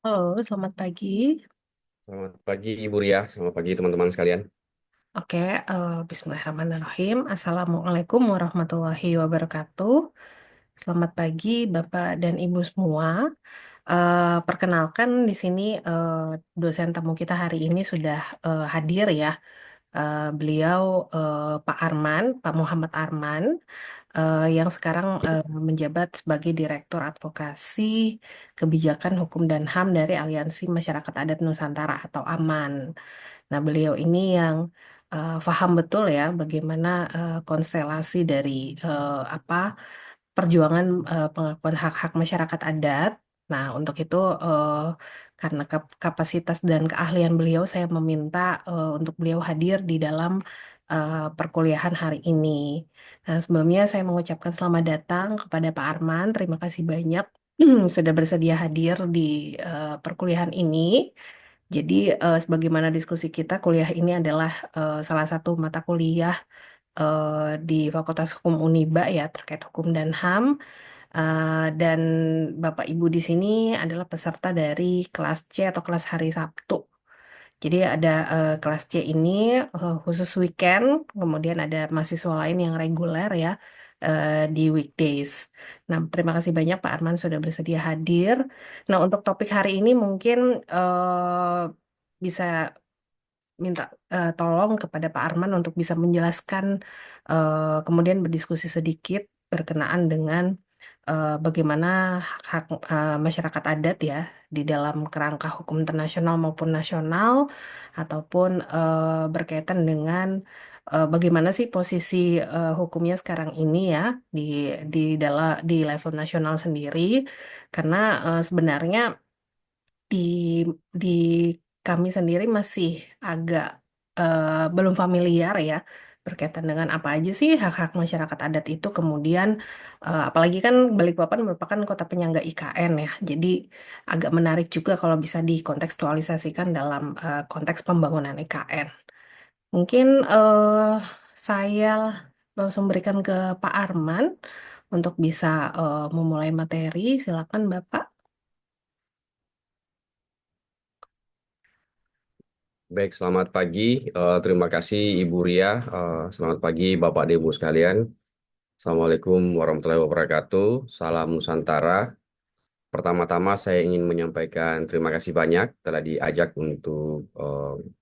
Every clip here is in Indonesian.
Halo, selamat pagi. Selamat pagi Ibu Ria, selamat pagi teman-teman sekalian. Oke, Bismillahirrahmanirrahim. Assalamualaikum warahmatullahi wabarakatuh. Selamat pagi, Bapak dan Ibu semua. Perkenalkan di sini dosen tamu kita hari ini sudah hadir ya. Beliau Pak Arman, Pak Muhammad Arman, yang sekarang menjabat sebagai Direktur Advokasi Kebijakan Hukum dan HAM dari Aliansi Masyarakat Adat Nusantara atau AMAN. Nah, beliau ini yang paham betul ya bagaimana konstelasi dari apa perjuangan pengakuan hak-hak masyarakat adat. Nah, untuk itu karena kapasitas dan keahlian beliau, saya meminta untuk beliau hadir di dalam perkuliahan hari ini. Nah, sebelumnya saya mengucapkan selamat datang kepada Pak Arman. Terima kasih banyak sudah bersedia hadir di perkuliahan ini. Jadi, sebagaimana diskusi kita, kuliah ini adalah salah satu mata kuliah di Fakultas Hukum Uniba ya, terkait hukum dan HAM. Dan Bapak Ibu di sini adalah peserta dari kelas C atau kelas hari Sabtu. Jadi ada kelas C ini khusus weekend, kemudian ada mahasiswa lain yang reguler ya di weekdays. Nah, terima kasih banyak Pak Arman sudah bersedia hadir. Nah, untuk topik hari ini mungkin bisa minta tolong kepada Pak Arman untuk bisa menjelaskan kemudian berdiskusi sedikit berkenaan dengan bagaimana hak masyarakat adat ya di dalam kerangka hukum internasional maupun nasional ataupun berkaitan dengan bagaimana sih posisi hukumnya sekarang ini ya di di level nasional sendiri karena sebenarnya di di kami sendiri masih agak belum familiar ya berkaitan dengan apa aja sih hak-hak masyarakat adat itu. Kemudian apalagi kan Balikpapan merupakan kota penyangga IKN ya. Jadi agak menarik juga kalau bisa dikontekstualisasikan dalam konteks pembangunan IKN. Mungkin saya langsung berikan ke Pak Arman untuk bisa memulai materi. Silakan Bapak. Baik, selamat pagi. Terima kasih Ibu Ria. Selamat pagi Bapak dan Ibu sekalian. Assalamualaikum warahmatullahi wabarakatuh. Salam Nusantara. Pertama-tama saya ingin menyampaikan terima kasih banyak telah diajak untuk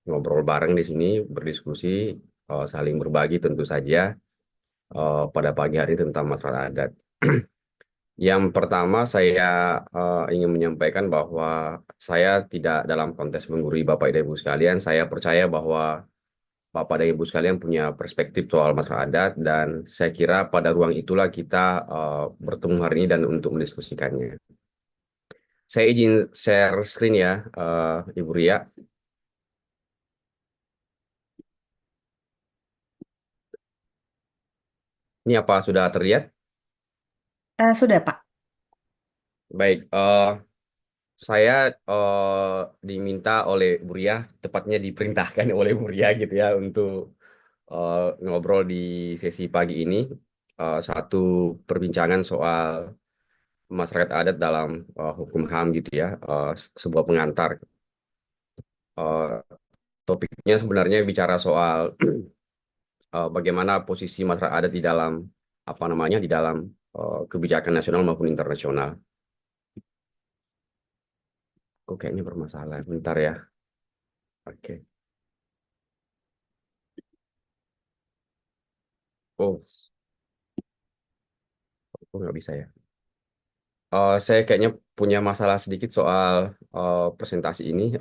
ngobrol bareng di sini, berdiskusi, saling berbagi tentu saja pada pagi hari tentang masalah adat. Yang pertama saya ingin menyampaikan bahwa saya tidak dalam konteks menggurui Bapak dan Ibu sekalian. Saya percaya bahwa Bapak dan Ibu sekalian punya perspektif soal masalah adat dan saya kira pada ruang itulah kita bertemu hari ini dan untuk mendiskusikannya. Saya izin share screen ya, Ibu Ria. Ini apa sudah terlihat? Sudah Pak. Baik, saya diminta oleh Bu Ria, tepatnya diperintahkan oleh Bu Ria gitu ya untuk eh, ngobrol di sesi pagi ini satu perbincangan soal masyarakat adat dalam hukum HAM gitu ya, sebuah pengantar. Eh, Topiknya sebenarnya bicara soal bagaimana posisi masyarakat adat di dalam apa namanya di dalam kebijakan nasional maupun internasional. Kok kayaknya bermasalah. Bentar ya. Oke. Oh, kok nggak bisa ya? Saya kayaknya punya masalah sedikit soal presentasi ini.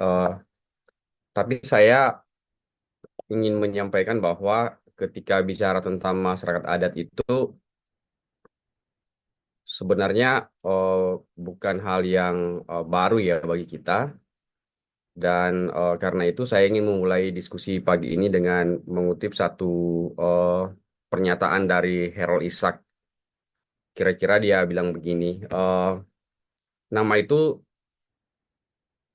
Tapi saya ingin menyampaikan bahwa ketika bicara tentang masyarakat adat itu sebenarnya eh, bukan hal yang baru ya bagi kita. Dan karena itu saya ingin memulai diskusi pagi ini dengan mengutip satu eh, pernyataan dari Harold Ishak. Kira-kira dia bilang begini, nama itu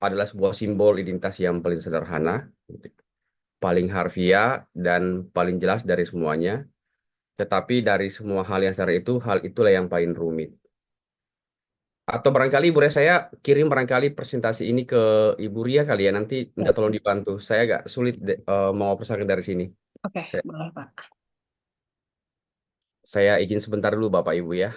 adalah sebuah simbol identitas yang paling sederhana, paling harfiah, dan paling jelas dari semuanya. Tetapi dari semua hal yang sederhana itu, hal itulah yang paling rumit. Atau barangkali Ibu Ria saya kirim barangkali presentasi ini ke Ibu Ria kali ya. Nanti minta Ya. tolong dibantu. Saya agak sulit mau presentasi dari sini. Oke, Saya, boleh Pak. saya izin sebentar dulu Bapak Ibu ya.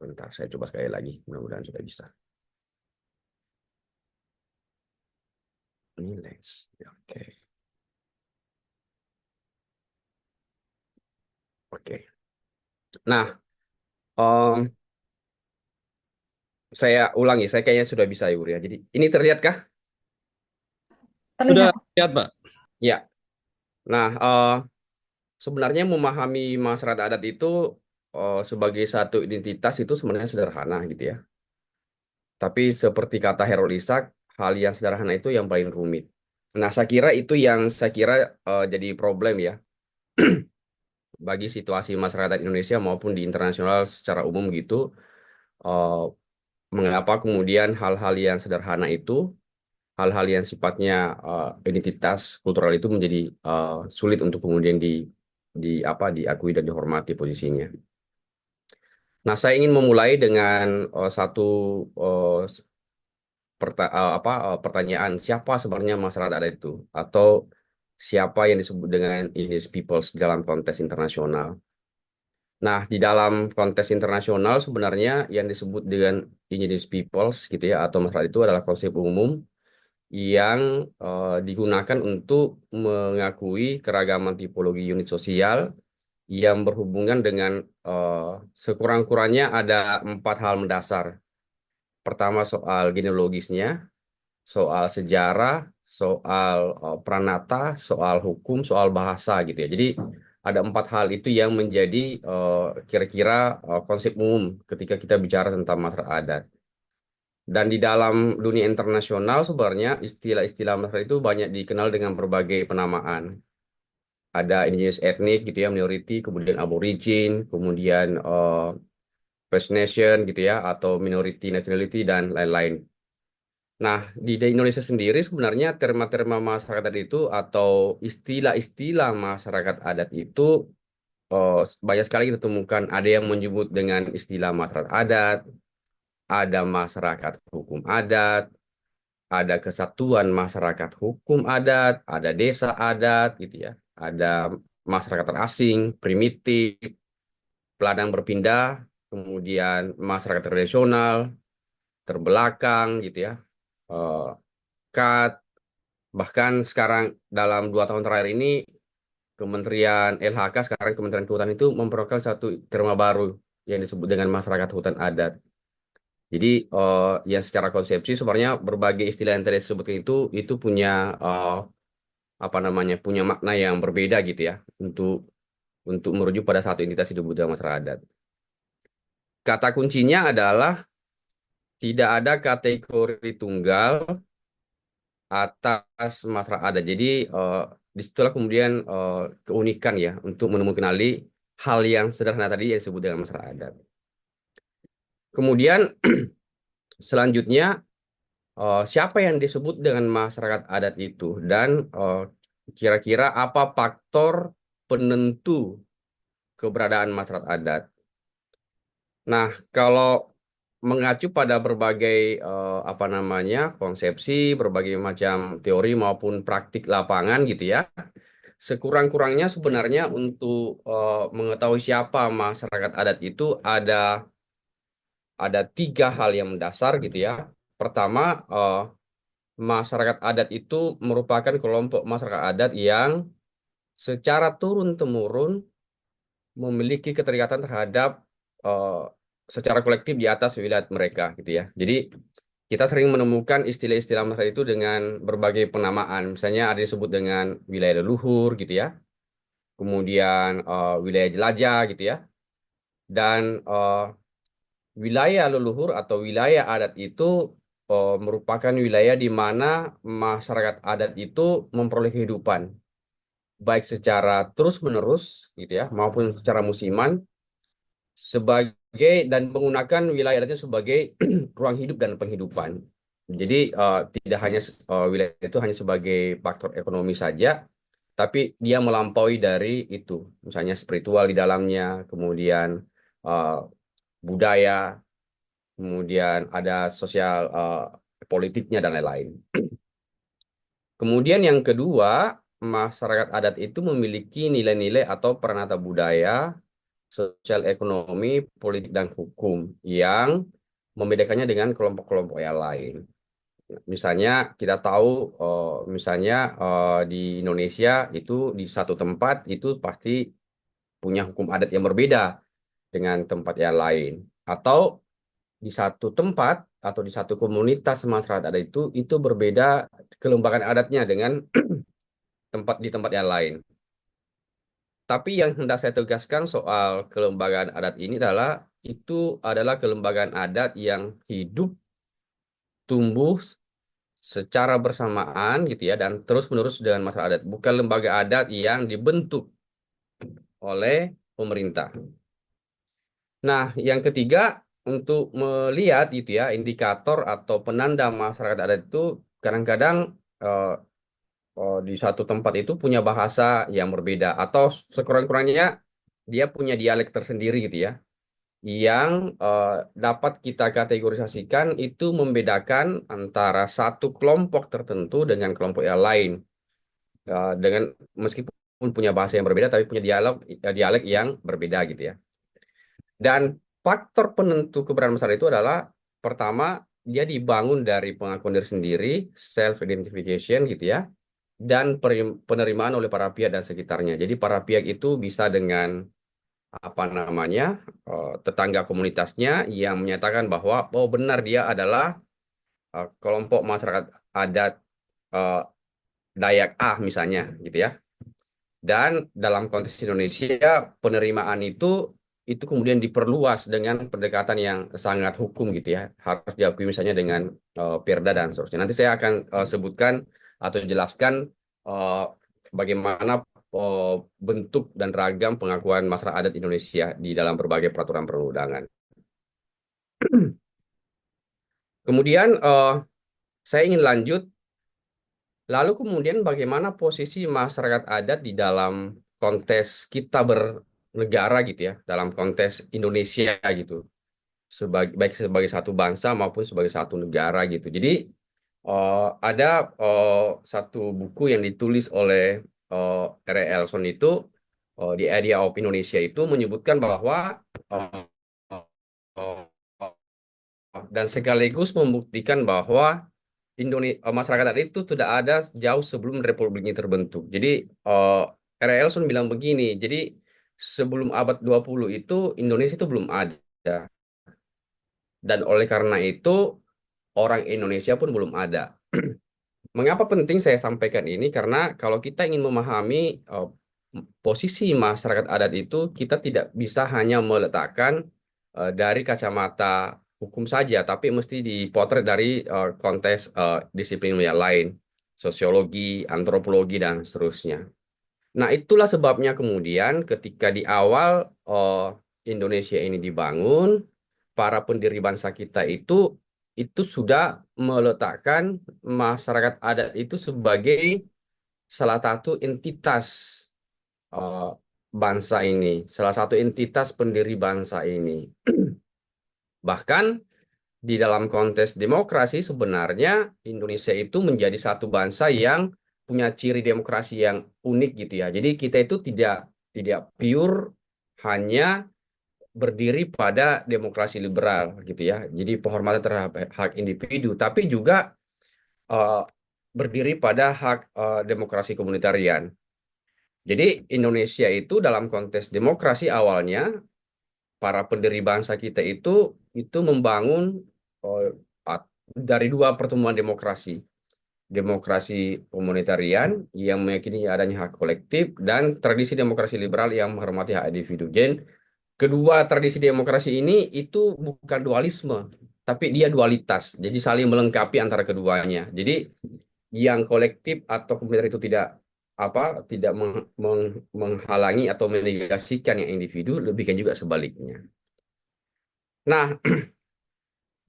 Bentar, saya coba sekali lagi. Mudah-mudahan sudah bisa. Ini lens. Ya, oke. Oke. Nah, em, saya ulangi. Saya kayaknya sudah bisa Ibu Ria. Jadi ini terlihatkah? Terlihat. Sudah lihat, Pak. Ya. Nah, sebenarnya memahami masyarakat adat itu sebagai satu identitas itu sebenarnya sederhana gitu ya. Tapi seperti kata Harold Ishak, hal yang sederhana itu yang paling rumit. Nah, saya kira itu yang saya kira jadi problem ya bagi situasi masyarakat Indonesia maupun di internasional secara umum gitu. Eh, Mengapa kemudian hal-hal yang sederhana itu, hal-hal yang sifatnya identitas kultural itu menjadi sulit untuk kemudian di apa diakui dan dihormati posisinya. Nah, saya ingin memulai dengan satu eh, pertanyaan siapa sebenarnya masyarakat adat itu atau siapa yang disebut dengan indigenous peoples dalam konteks internasional. Nah, di dalam konteks internasional sebenarnya yang disebut dengan indigenous peoples gitu ya atau masyarakat itu adalah konsep umum yang digunakan untuk mengakui keragaman tipologi unit sosial yang berhubungan dengan eh, sekurang-kurangnya ada empat hal mendasar. Pertama soal genealogisnya, soal sejarah, soal pranata, soal hukum, soal bahasa gitu ya. Jadi ada empat hal itu yang menjadi kira-kira konsep umum ketika kita bicara tentang masyarakat adat. Dan di dalam dunia internasional sebenarnya istilah-istilah masyarakat itu banyak dikenal dengan berbagai penamaan. Ada indigenous etnik gitu ya, minority, kemudian aborigin, kemudian First Nation gitu ya, atau minority nationality dan lain-lain. Nah, di Indonesia sendiri sebenarnya terma-terma masyarakat adat itu atau istilah-istilah masyarakat adat itu eh, banyak sekali kita temukan. Ada yang menyebut dengan istilah masyarakat adat, ada masyarakat hukum adat, ada kesatuan masyarakat hukum adat, ada desa adat gitu ya. Ada masyarakat terasing, primitif, peladang berpindah, kemudian masyarakat tradisional, terbelakang gitu ya. Eh, Kat, bahkan sekarang dalam 2 tahun terakhir ini Kementerian LHK sekarang Kementerian Kehutanan itu memperkenalkan satu terma baru yang disebut dengan masyarakat hutan adat. Jadi ya secara konsepsi sebenarnya berbagai istilah yang tadi disebutkan itu punya apa namanya punya makna yang berbeda gitu ya untuk merujuk pada satu entitas hidup budaya masyarakat adat. Kata kuncinya adalah tidak ada kategori tunggal atas masyarakat adat. Jadi disitulah kemudian keunikan ya untuk menemukan hal yang sederhana tadi yang disebut dengan masyarakat adat. Kemudian selanjutnya siapa yang disebut dengan masyarakat adat itu dan kira-kira apa faktor penentu keberadaan masyarakat adat. Nah, kalau mengacu pada berbagai apa namanya konsepsi, berbagai macam teori maupun praktik lapangan gitu ya, sekurang-kurangnya sebenarnya untuk mengetahui siapa masyarakat adat itu ada tiga hal yang mendasar gitu ya. Pertama, masyarakat adat itu merupakan kelompok masyarakat adat yang secara turun-temurun memiliki keterikatan terhadap eh, secara kolektif di atas wilayah mereka gitu ya. Jadi kita sering menemukan istilah-istilah masyarakat itu dengan berbagai penamaan. Misalnya ada yang disebut dengan wilayah leluhur gitu ya. Kemudian wilayah jelajah gitu ya. Dan wilayah leluhur atau wilayah adat itu merupakan wilayah di mana masyarakat adat itu memperoleh kehidupan baik secara terus-menerus gitu ya maupun secara musiman sebagai dan menggunakan wilayah adatnya sebagai ruang hidup dan penghidupan. Jadi tidak hanya wilayah itu hanya sebagai faktor ekonomi saja, tapi dia melampaui dari itu, misalnya spiritual di dalamnya, kemudian uh, budaya, kemudian ada sosial, politiknya dan lain-lain. Kemudian yang kedua, masyarakat adat itu memiliki nilai-nilai atau peranata budaya, sosial ekonomi, politik dan hukum yang membedakannya dengan kelompok-kelompok yang lain. Misalnya kita tahu, misalnya di Indonesia itu di satu tempat itu pasti punya hukum adat yang berbeda dengan tempat yang lain. Atau di satu tempat atau di satu komunitas masyarakat adat itu berbeda kelembagaan adatnya dengan di tempat yang lain. Tapi yang hendak saya tegaskan soal kelembagaan adat ini adalah itu adalah kelembagaan adat yang hidup, tumbuh secara bersamaan gitu ya dan terus-menerus dengan masyarakat adat, bukan lembaga adat yang dibentuk oleh pemerintah. Nah, yang ketiga untuk melihat gitu ya indikator atau penanda masyarakat adat itu kadang-kadang eh, di suatu tempat itu punya bahasa yang berbeda atau sekurang-kurangnya dia punya dialek tersendiri gitu ya yang eh, dapat kita kategorisasikan itu membedakan antara satu kelompok tertentu dengan kelompok yang lain. Dengan meskipun punya bahasa yang berbeda tapi punya dialek yang berbeda gitu ya. Dan faktor penentu keberadaan masyarakat itu adalah pertama dia dibangun dari pengakuan diri sendiri, self identification gitu ya, dan penerimaan oleh para pihak dan sekitarnya. Jadi para pihak itu bisa dengan apa namanya tetangga komunitasnya yang menyatakan bahwa oh benar dia adalah kelompok masyarakat adat eh, Dayak A misalnya gitu ya. Dan dalam konteks Indonesia penerimaan itu kemudian diperluas dengan pendekatan yang sangat hukum gitu ya. Harus diakui misalnya dengan Perda dan seterusnya. Nanti saya akan sebutkan atau jelaskan eh, bagaimana eh, bentuk dan ragam pengakuan masyarakat adat Indonesia di dalam berbagai peraturan perundangan. Kemudian saya ingin lanjut, lalu kemudian bagaimana posisi masyarakat adat di dalam konteks kita bernegara gitu ya, dalam konteks Indonesia gitu, baik sebagai satu bangsa maupun sebagai satu negara gitu. Jadi eh, ada eh, satu buku yang ditulis oleh eh, R. E. Elson itu, The Idea of Indonesia itu menyebutkan bahwa eh, eh, dan sekaligus membuktikan bahwa masyarakat adat itu tidak ada jauh sebelum republik ini terbentuk. Jadi R. E. Elson bilang begini, jadi sebelum abad 20 itu Indonesia itu belum ada. Dan oleh karena itu orang Indonesia pun belum ada. Mengapa penting saya sampaikan ini? Karena kalau kita ingin memahami posisi masyarakat adat itu, kita tidak bisa hanya meletakkan dari kacamata hukum saja, tapi mesti dipotret dari konteks disiplin yang lain, sosiologi, antropologi, dan seterusnya. Nah, itulah sebabnya kemudian ketika di awal Indonesia ini dibangun, para pendiri bangsa kita itu sudah meletakkan masyarakat adat itu sebagai salah satu entitas eh, bangsa ini, salah satu entitas pendiri bangsa ini. Bahkan di dalam konteks demokrasi sebenarnya Indonesia itu menjadi satu bangsa yang punya ciri demokrasi yang unik gitu ya. Jadi kita itu tidak tidak pure hanya berdiri pada demokrasi liberal gitu ya. Jadi penghormatan terhadap hak individu, tapi juga eh, berdiri pada hak demokrasi komunitarian. Jadi Indonesia itu dalam konteks demokrasi awalnya para pendiri bangsa kita itu membangun eh, dari dua pertemuan demokrasi. Demokrasi komunitarian yang meyakini adanya hak kolektif dan tradisi demokrasi liberal yang menghormati hak individu. Jadi kedua tradisi demokrasi ini itu bukan dualisme, tapi dia dualitas. Jadi saling melengkapi antara keduanya. Jadi yang kolektif atau komunitas itu tidak menghalangi atau menegasikan yang individu, demikian juga sebaliknya. Nah,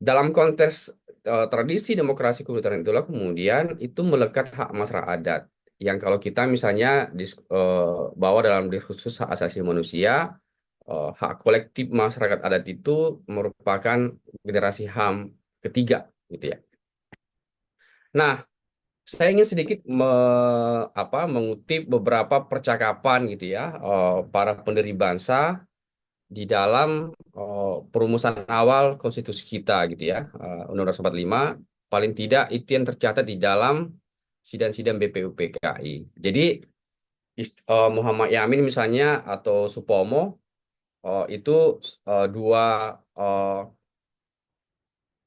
dalam konteks tradisi demokrasi kehutanan itulah kemudian itu melekat hak masyarakat adat. yang kalau kita misalnya bawa dalam diskursus hak asasi manusia, hak kolektif masyarakat adat itu merupakan generasi HAM ketiga, gitu ya. Nah, saya ingin sedikit mengutip beberapa percakapan gitu ya, para pendiri bangsa di dalam perumusan awal konstitusi kita gitu ya, Undang-Undang 45, paling tidak itu yang tercatat di dalam sidang-sidang BPUPKI. Jadi Muhammad Yamin misalnya atau Supomo itu dua eh,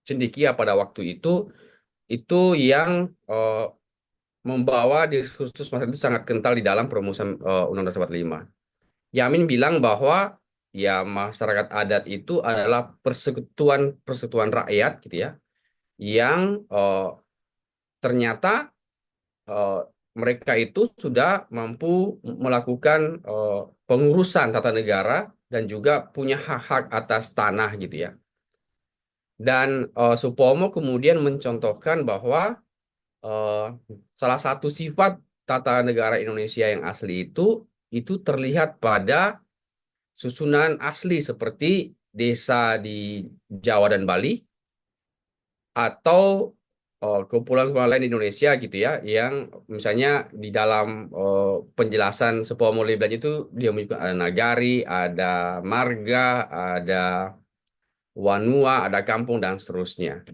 cendekia pada waktu itu yang eh, membawa diskursus masyarakat itu sangat kental di dalam perumusan Undang-Undang 45. Yamin bilang bahwa ya masyarakat adat itu adalah persekutuan rakyat gitu ya, yang ternyata eh, mereka itu sudah mampu melakukan pengurusan tata negara dan juga punya hak-hak atas tanah gitu ya. Dan Supomo kemudian mencontohkan bahwa eh, salah satu sifat tata negara Indonesia yang asli itu terlihat pada susunan asli seperti desa di Jawa dan Bali atau kepulauan-kepulauan lain di Indonesia gitu ya, yang misalnya di dalam penjelasan Supomo Leblaj itu dia menyebut ada nagari, ada marga, ada wanua, ada kampung dan seterusnya.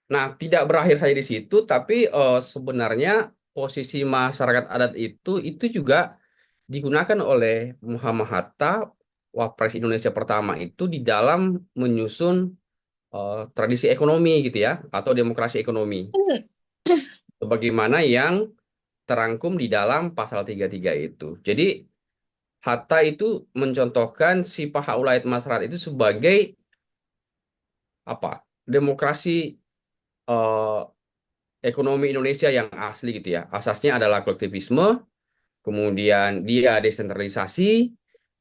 Nah, tidak berakhir saja di situ, tapi sebenarnya posisi masyarakat adat itu juga digunakan oleh Muhammad Hatta, Wapres Indonesia pertama itu di dalam menyusun tradisi ekonomi gitu ya, atau demokrasi ekonomi, sebagaimana yang terangkum di dalam pasal 33 itu. Jadi Hatta itu mencontohkan si paha ulayat masyarakat itu sebagai apa? Demokrasi eh, ekonomi Indonesia yang asli gitu ya. Asasnya adalah kolektivisme, kemudian dia desentralisasi,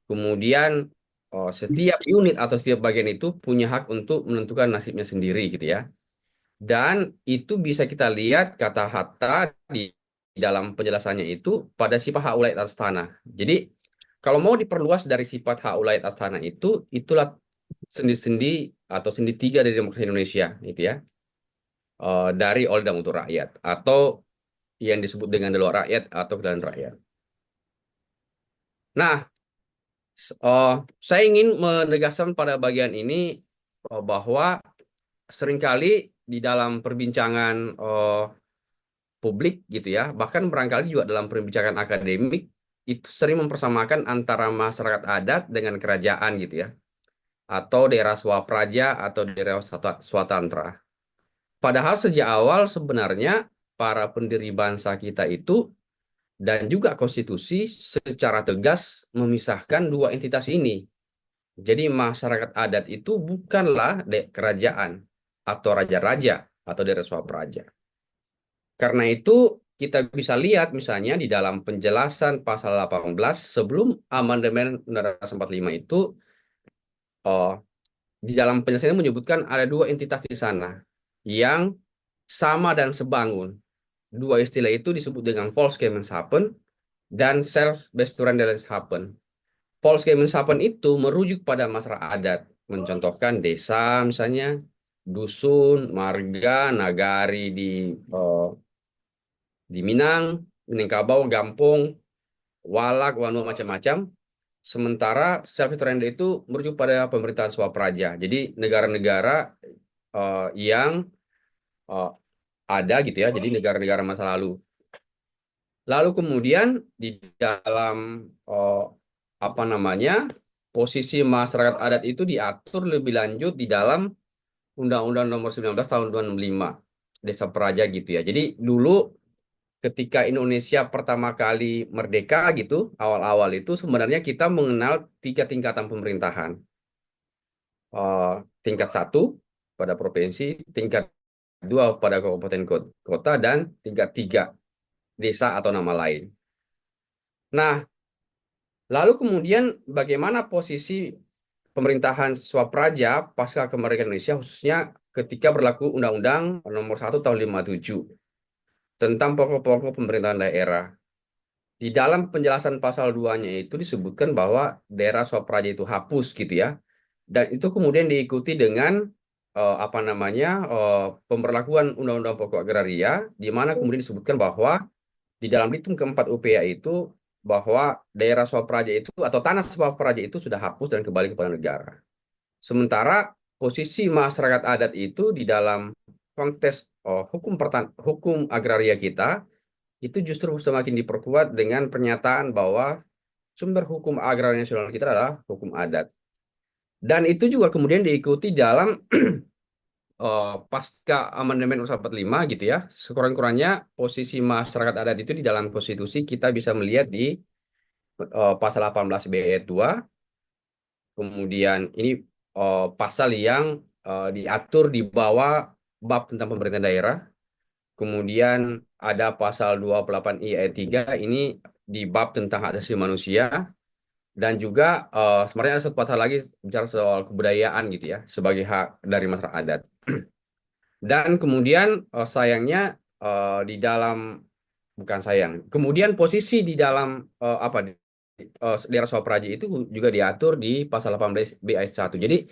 kemudian setiap unit atau setiap bagian itu punya hak untuk menentukan nasibnya sendiri gitu ya. Dan itu bisa kita lihat kata Hatta di dalam penjelasannya itu pada sifat hak ulayat atas tanah. Jadi kalau mau diperluas dari sifat hak ulayat atas tanah itulah sendi-sendi atau sendi tiga dari demokrasi Indonesia itu ya. Dari oleh dan untuk rakyat atau yang disebut dengan di luar rakyat atau kedalam rakyat. Nah, saya ingin menegaskan pada bagian ini bahwa seringkali di dalam perbincangan publik gitu ya, bahkan barangkali juga dalam perbincangan akademik itu sering mempersamakan antara masyarakat adat dengan kerajaan gitu ya, atau daerah swapraja atau daerah swatantra. Padahal sejak awal sebenarnya para pendiri bangsa kita itu dan juga konstitusi secara tegas memisahkan dua entitas ini. Jadi masyarakat adat itu bukanlah kerajaan atau raja-raja atau daerah swapraja. Karena itu kita bisa lihat misalnya di dalam penjelasan pasal 18 sebelum amandemen Undang-Undang 45 itu eh, di dalam penjelasannya menyebutkan ada dua entitas di sana yang sama dan sebangun. Dua istilah itu disebut dengan Volksgemeenschapppen dan Zelfbesturendelingshapppen. Volksgemeenschapppen itu merujuk pada masyarakat adat, mencontohkan desa misalnya, dusun, marga, nagari eh, di Minang, Minangkabau, Gampong, Walak, Wanu, macam-macam. Sementara self-referendum itu merujuk pada pemerintahan swapraja. Jadi negara-negara yang eh, ada gitu ya, jadi negara-negara masa lalu. Lalu kemudian di dalam eh, apa namanya posisi masyarakat adat itu diatur lebih lanjut di dalam Undang-Undang Nomor 19 Tahun 2005 Desa Praja gitu ya. Jadi dulu ketika Indonesia pertama kali merdeka gitu, awal-awal itu sebenarnya kita mengenal tiga tingkatan pemerintahan. Eh, tingkat satu pada provinsi, tingkat dua pada kabupaten kota, dan tingkat tiga desa atau nama lain. Nah, lalu kemudian bagaimana posisi pemerintahan Swapraja pasca kemerdekaan Indonesia khususnya ketika berlaku Undang-Undang Nomor 1 Tahun 57. tentang pokok-pokok pemerintahan daerah. Di dalam penjelasan pasal 2-nya itu disebutkan bahwa daerah swapraja itu hapus gitu ya. Dan itu kemudian diikuti dengan apa namanya pemberlakuan Undang-Undang Pokok Agraria, di mana kemudian disebutkan bahwa di dalam Litung keempat UPA itu bahwa daerah swapraja itu atau tanah swapraja itu sudah hapus dan kembali kepada negara. Sementara posisi masyarakat adat itu di dalam konteks hukum agraria kita itu justru semakin diperkuat dengan pernyataan bahwa sumber hukum agraria nasional kita adalah hukum adat. Dan itu juga kemudian diikuti dalam pasca amandemen Undang 45 gitu ya. Sekurang-kurangnya posisi masyarakat adat itu di dalam konstitusi kita bisa melihat di pasal 18 B ayat 2. Kemudian ini pasal yang diatur di bawah bab tentang pemerintahan daerah. Kemudian ada pasal 28 I ayat 3 ini di bab tentang hak asasi manusia. Dan juga sebenarnya ada satu pasal lagi bicara soal kebudayaan gitu ya sebagai hak dari masyarakat adat. Dan kemudian sayangnya di dalam bukan sayang. Kemudian posisi di dalam apa daerah Swapraja itu juga diatur di pasal 18 B ayat 1. Jadi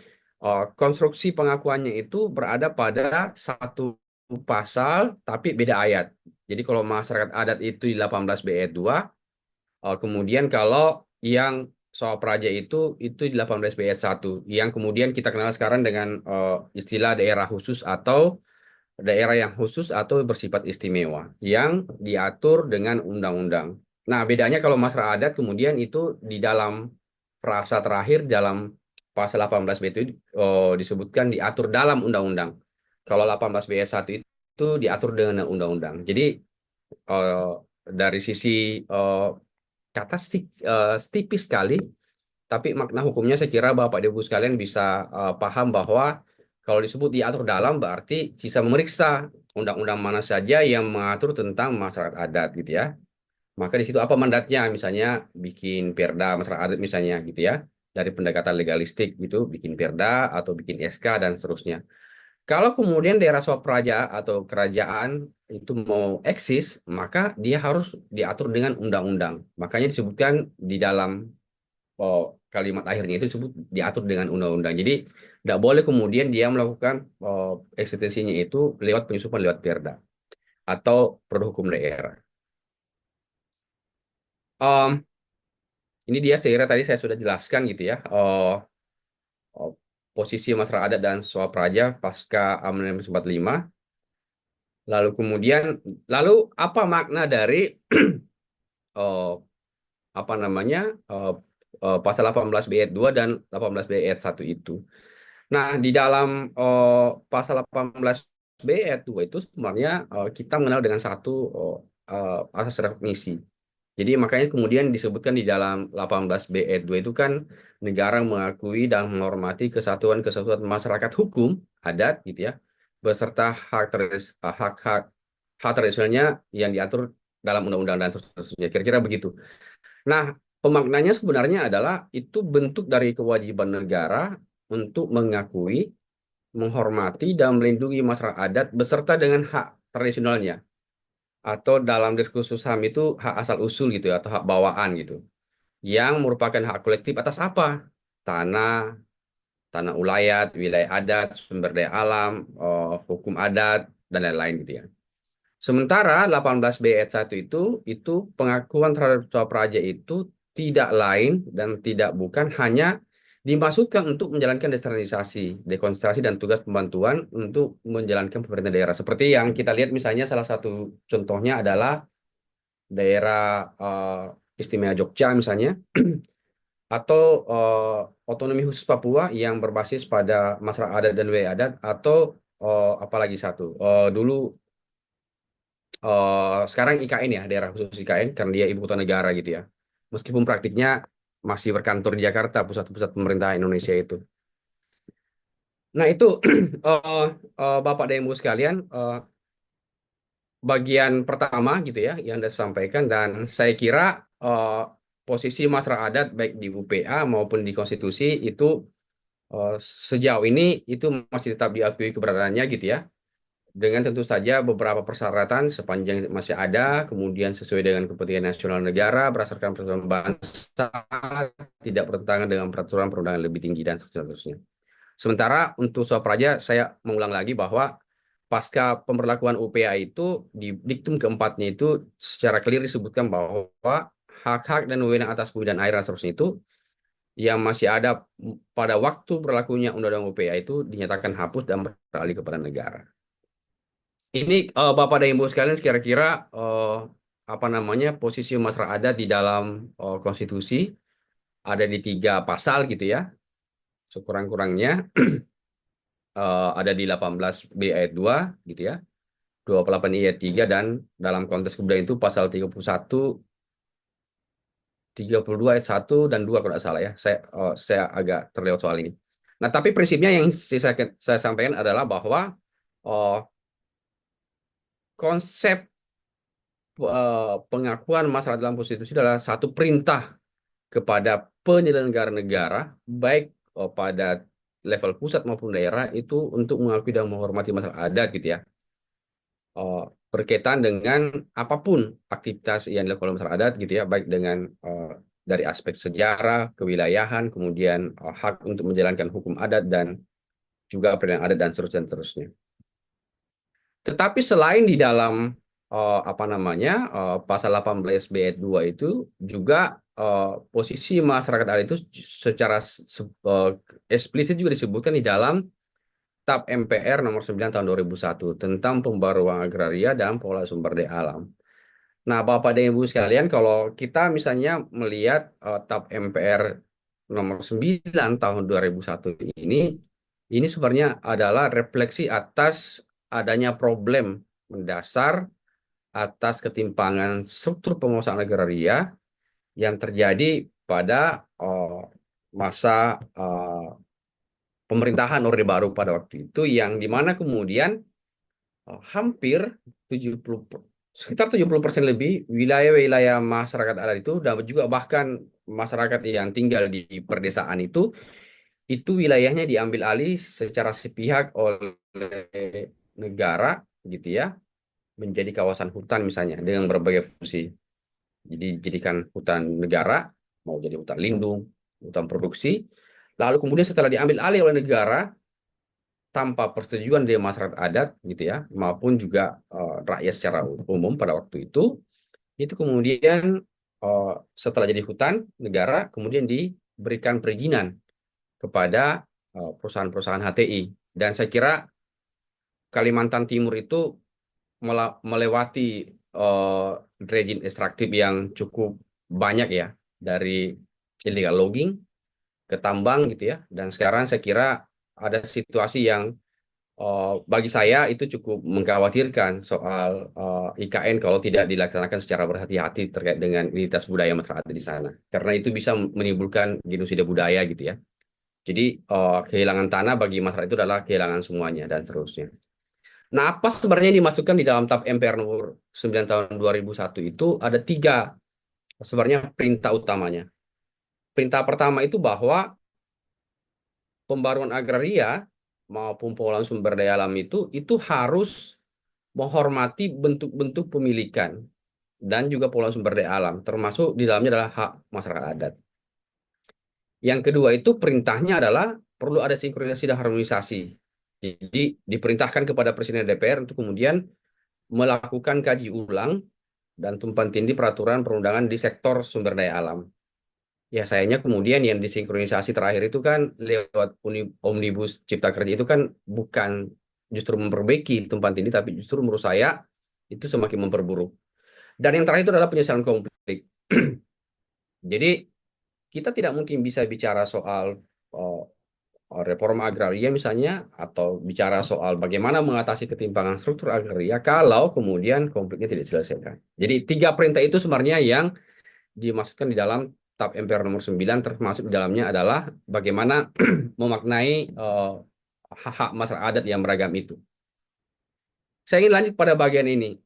konstruksi pengakuannya itu berada pada satu pasal tapi beda ayat. Jadi kalau masyarakat adat itu di 18 B ayat 2, kemudian kalau yang soal praja itu di 18 B ayat 1 yang kemudian kita kenal sekarang dengan istilah daerah khusus atau daerah yang khusus atau bersifat istimewa yang diatur dengan undang-undang. Nah, bedanya kalau masyarakat adat kemudian itu di dalam frasa terakhir dalam pasal 18 B itu disebutkan diatur dalam undang-undang. Kalau 18 B ayat 1 itu diatur dengan undang-undang. Jadi eh, dari sisi eh, kata tipis sekali, tapi makna hukumnya saya kira Bapak Ibu sekalian bisa paham bahwa kalau disebut diatur dalam berarti bisa memeriksa undang-undang mana saja yang mengatur tentang masyarakat adat gitu ya. Maka di situ apa mandatnya, misalnya bikin perda masyarakat adat misalnya gitu ya. Dari pendekatan legalistik gitu, bikin perda atau bikin SK dan seterusnya. Kalau kemudian daerah swapraja atau kerajaan itu mau eksis, maka dia harus diatur dengan undang-undang. Makanya disebutkan di dalam oh, kalimat akhirnya itu disebut diatur dengan undang-undang. Jadi tidak boleh kemudian dia melakukan eksistensinya itu lewat penyusupan lewat perda atau produk hukum daerah. Em, ini dia saya kira tadi saya sudah jelaskan gitu ya. Oh, posisi masyarakat adat dan swapraja pasca Amandemen 45. Lalu kemudian, lalu apa makna dari eh, apa namanya eh, pasal 18 B ayat 2 dan 18 B ayat 1 itu? Nah, di dalam pasal 18 B ayat 2 itu sebenarnya kita mengenal dengan satu asas rekognisi. Jadi makanya kemudian disebutkan di dalam 18 B ayat 2 itu kan negara mengakui dan menghormati kesatuan kesatuan masyarakat hukum adat gitu ya beserta hak tradisionalnya yang diatur dalam undang-undang dan seterusnya. Kira-kira begitu. Nah, pemaknanya sebenarnya adalah itu bentuk dari kewajiban negara untuk mengakui, menghormati, dan melindungi masyarakat adat beserta dengan hak tradisionalnya. Atau dalam diskursus HAM itu hak asal usul gitu ya, atau hak bawaan gitu. Yang merupakan hak kolektif atas apa? Tanah, tanah ulayat, wilayah adat, sumber daya alam, hukum adat, dan lain-lain gitu ya. Sementara 18 B ayat 1 itu pengakuan terhadap praja itu tidak lain dan tidak bukan hanya dimaksudkan untuk menjalankan desentralisasi, dekonsentrasi dan tugas pembantuan untuk menjalankan pemerintahan daerah. Seperti yang kita lihat misalnya salah satu contohnya adalah daerah istimewa Jogja misalnya atau otonomi khusus Papua yang berbasis pada masyarakat adat dan wilayah adat atau apalagi satu dulu sekarang IKN ya, daerah khusus IKN karena dia ibu kota negara gitu ya. Meskipun praktiknya masih berkantor di Jakarta, pusat-pusat pemerintahan Indonesia itu. Nah itu Bapak dan Ibu sekalian, bagian pertama gitu ya yang Anda sampaikan dan saya kira eh, posisi masyarakat adat baik di UPA maupun di konstitusi itu eh, sejauh ini itu masih tetap diakui keberadaannya gitu ya. dengan tentu saja beberapa persyaratan sepanjang masih ada, kemudian sesuai dengan kepentingan nasional negara, berdasarkan peraturan bangsa, tidak bertentangan dengan peraturan perundangan lebih tinggi dan seterusnya. Sementara untuk soal praja, saya mengulang lagi bahwa pasca pemberlakuan UPA itu di diktum keempatnya itu secara clear disebutkan bahwa hak-hak dan wewenang atas bumi dan air dan seterusnya itu yang masih ada pada waktu berlakunya Undang-Undang UPA itu dinyatakan hapus dan beralih kepada negara. Ini Bapak dan Ibu sekalian kira-kira eh, apa namanya posisi masyarakat adat di dalam konstitusi ada di tiga pasal gitu ya, sekurang-kurangnya ada di 18B ayat 2 gitu ya, 28 I ayat 3 dan dalam konteks kebudayaan itu pasal 32 ayat 1 dan 2 kalau tidak salah ya. Saya agak terlewat soal ini. Nah, tapi prinsipnya yang saya sampaikan adalah bahwa eh, konsep pengakuan masyarakat dalam konstitusi adalah satu perintah kepada penyelenggara negara, baik pada level pusat maupun daerah itu untuk mengakui dan menghormati masyarakat adat gitu ya. eh, Berkaitan dengan apapun aktivitas yang dilakukan oleh masyarakat adat gitu ya, baik dengan dari aspek sejarah, kewilayahan, kemudian hak untuk menjalankan hukum adat dan juga perintah adat dan seterusnya, dan seterusnya. Tetapi selain di dalam apa namanya pasal 18 b ayat 2 itu juga posisi masyarakat adat itu secara eksplisit juga disebutkan di dalam TAP MPR nomor 9 tahun 2001 tentang pembaruan agraria dan pola sumber daya alam. Nah, Bapak dan Ibu sekalian, kalau kita misalnya melihat TAP MPR nomor 9 tahun 2001 ini sebenarnya adalah refleksi atas adanya problem mendasar atas ketimpangan struktur penguasaan agraria yang terjadi pada masa pemerintahan Orde Baru pada waktu itu, yang dimana kemudian hampir 70 sekitar 70% lebih wilayah-wilayah masyarakat adat itu dan juga bahkan masyarakat yang tinggal di perdesaan itu wilayahnya diambil alih secara sepihak oleh negara gitu ya, menjadi kawasan hutan misalnya dengan berbagai fungsi. Jadi jadikan hutan negara, mau jadi hutan lindung, hutan produksi. Lalu kemudian setelah diambil alih oleh negara tanpa persetujuan dari masyarakat adat gitu ya, maupun juga rakyat secara umum pada waktu itu kemudian eh, setelah jadi hutan negara kemudian diberikan perizinan kepada perusahaan-perusahaan HTI. Dan saya kira Kalimantan Timur itu melewati eh, rejim ekstraktif yang cukup banyak ya, dari illegal logging ke tambang gitu ya. Dan sekarang saya kira ada situasi yang bagi saya itu cukup mengkhawatirkan soal IKN kalau tidak dilaksanakan secara berhati-hati terkait dengan identitas budaya masyarakat di sana. Karena itu bisa menimbulkan genosida budaya gitu ya. Jadi kehilangan tanah bagi masyarakat itu adalah kehilangan semuanya dan seterusnya. Nah, apa sebenarnya yang dimasukkan di dalam TAP MPR nomor 9 tahun 2001 itu ada tiga sebenarnya perintah utamanya. Perintah pertama itu bahwa pembaruan agraria maupun pengelolaan sumber daya alam itu harus menghormati bentuk-bentuk pemilikan dan juga pengelolaan sumber daya alam, termasuk di dalamnya adalah hak masyarakat adat. Yang kedua itu perintahnya adalah perlu ada sinkronisasi dan harmonisasi. Jadi diperintahkan kepada Presiden DPR untuk kemudian melakukan kaji ulang dan tumpang tindih peraturan perundangan di sektor sumber daya alam. Ya sayangnya kemudian yang disinkronisasi terakhir itu kan lewat Omnibus Cipta Kerja itu kan bukan justru memperbaiki tumpang tindih, tapi justru menurut saya itu semakin memperburuk. Dan yang terakhir itu adalah penyelesaian konflik. Jadi kita tidak mungkin bisa bicara soal uh, reforma agraria misalnya atau bicara soal bagaimana mengatasi ketimpangan struktur agraria kalau kemudian konfliknya tidak diselesaikan. Jadi tiga perintah itu sebenarnya yang dimasukkan di dalam TAP MPR nomor 9, termasuk di dalamnya adalah bagaimana memaknai hak-hak masyarakat adat yang beragam itu. Saya ingin lanjut pada bagian ini.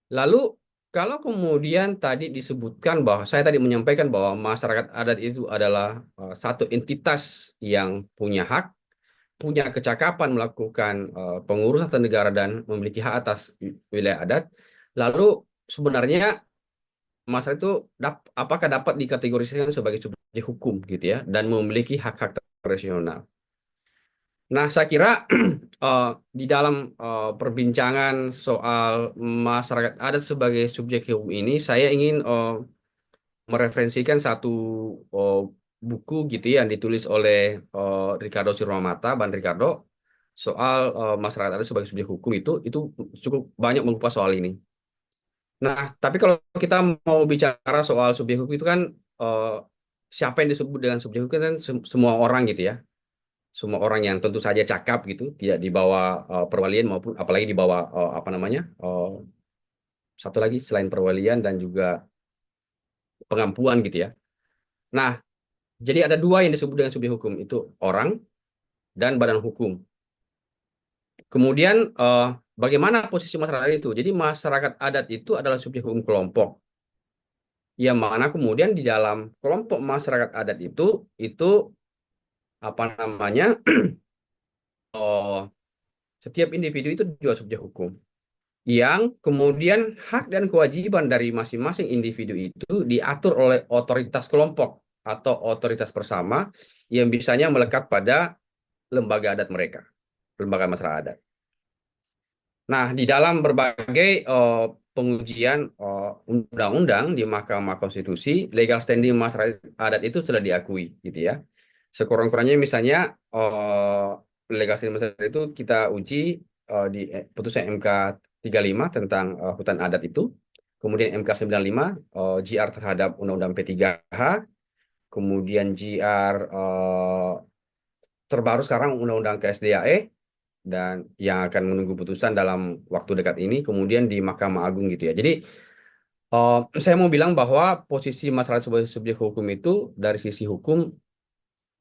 Lalu kalau kemudian tadi disebutkan bahwa saya tadi menyampaikan bahwa masyarakat adat itu adalah satu entitas yang punya hak punya kecakapan melakukan pengurusan tata negara dan memiliki hak atas wilayah adat, lalu sebenarnya masalah itu apakah dapat dikategorikan sebagai subjek hukum gitu ya dan memiliki hak-hak tradisional. Nah, saya kira di dalam perbincangan soal masyarakat adat sebagai subjek hukum ini, saya ingin mereferensikan satu uh, buku gitu ya, yang ditulis oleh Ricardo Siromata, Bang Ricardo, soal masyarakat adat sebagai subjek hukum itu cukup banyak mengupas soal ini. Nah, tapi kalau kita mau bicara soal subjek hukum itu kan eh, siapa yang disebut dengan subjek hukum kan semua orang gitu ya. Semua orang yang tentu saja cakap gitu, tidak di bawah perwalian maupun apalagi di bawah apa namanya? Satu lagi selain perwalian dan juga pengampuan gitu ya. Nah, jadi ada dua yang disebut dengan subjek hukum, itu orang dan badan hukum. Kemudian bagaimana posisi masyarakat itu? Jadi masyarakat adat itu adalah subjek hukum kelompok. Yang mana kemudian di dalam kelompok masyarakat adat itu apa namanya? oh, setiap individu itu juga subjek hukum. Yang kemudian hak dan kewajiban dari masing-masing individu itu diatur oleh otoritas kelompok atau otoritas bersama yang bisanya melekat pada lembaga adat mereka, lembaga masyarakat adat. Nah, di dalam berbagai pengujian undang-undang di Mahkamah Konstitusi, legal standing masyarakat adat itu sudah diakui, gitu ya. Sekurang-kurangnya misalnya legal standing masyarakat itu kita uji di putusan MK 35 tentang hutan adat itu, kemudian MK 95 GR terhadap Undang-Undang P3H, kemudian GR terbaru sekarang Undang-Undang KSDAE dan yang akan menunggu putusan dalam waktu dekat ini kemudian di Mahkamah Agung gitu ya. Jadi saya mau bilang bahwa posisi masyarakat sebagai subjek hukum itu dari sisi hukum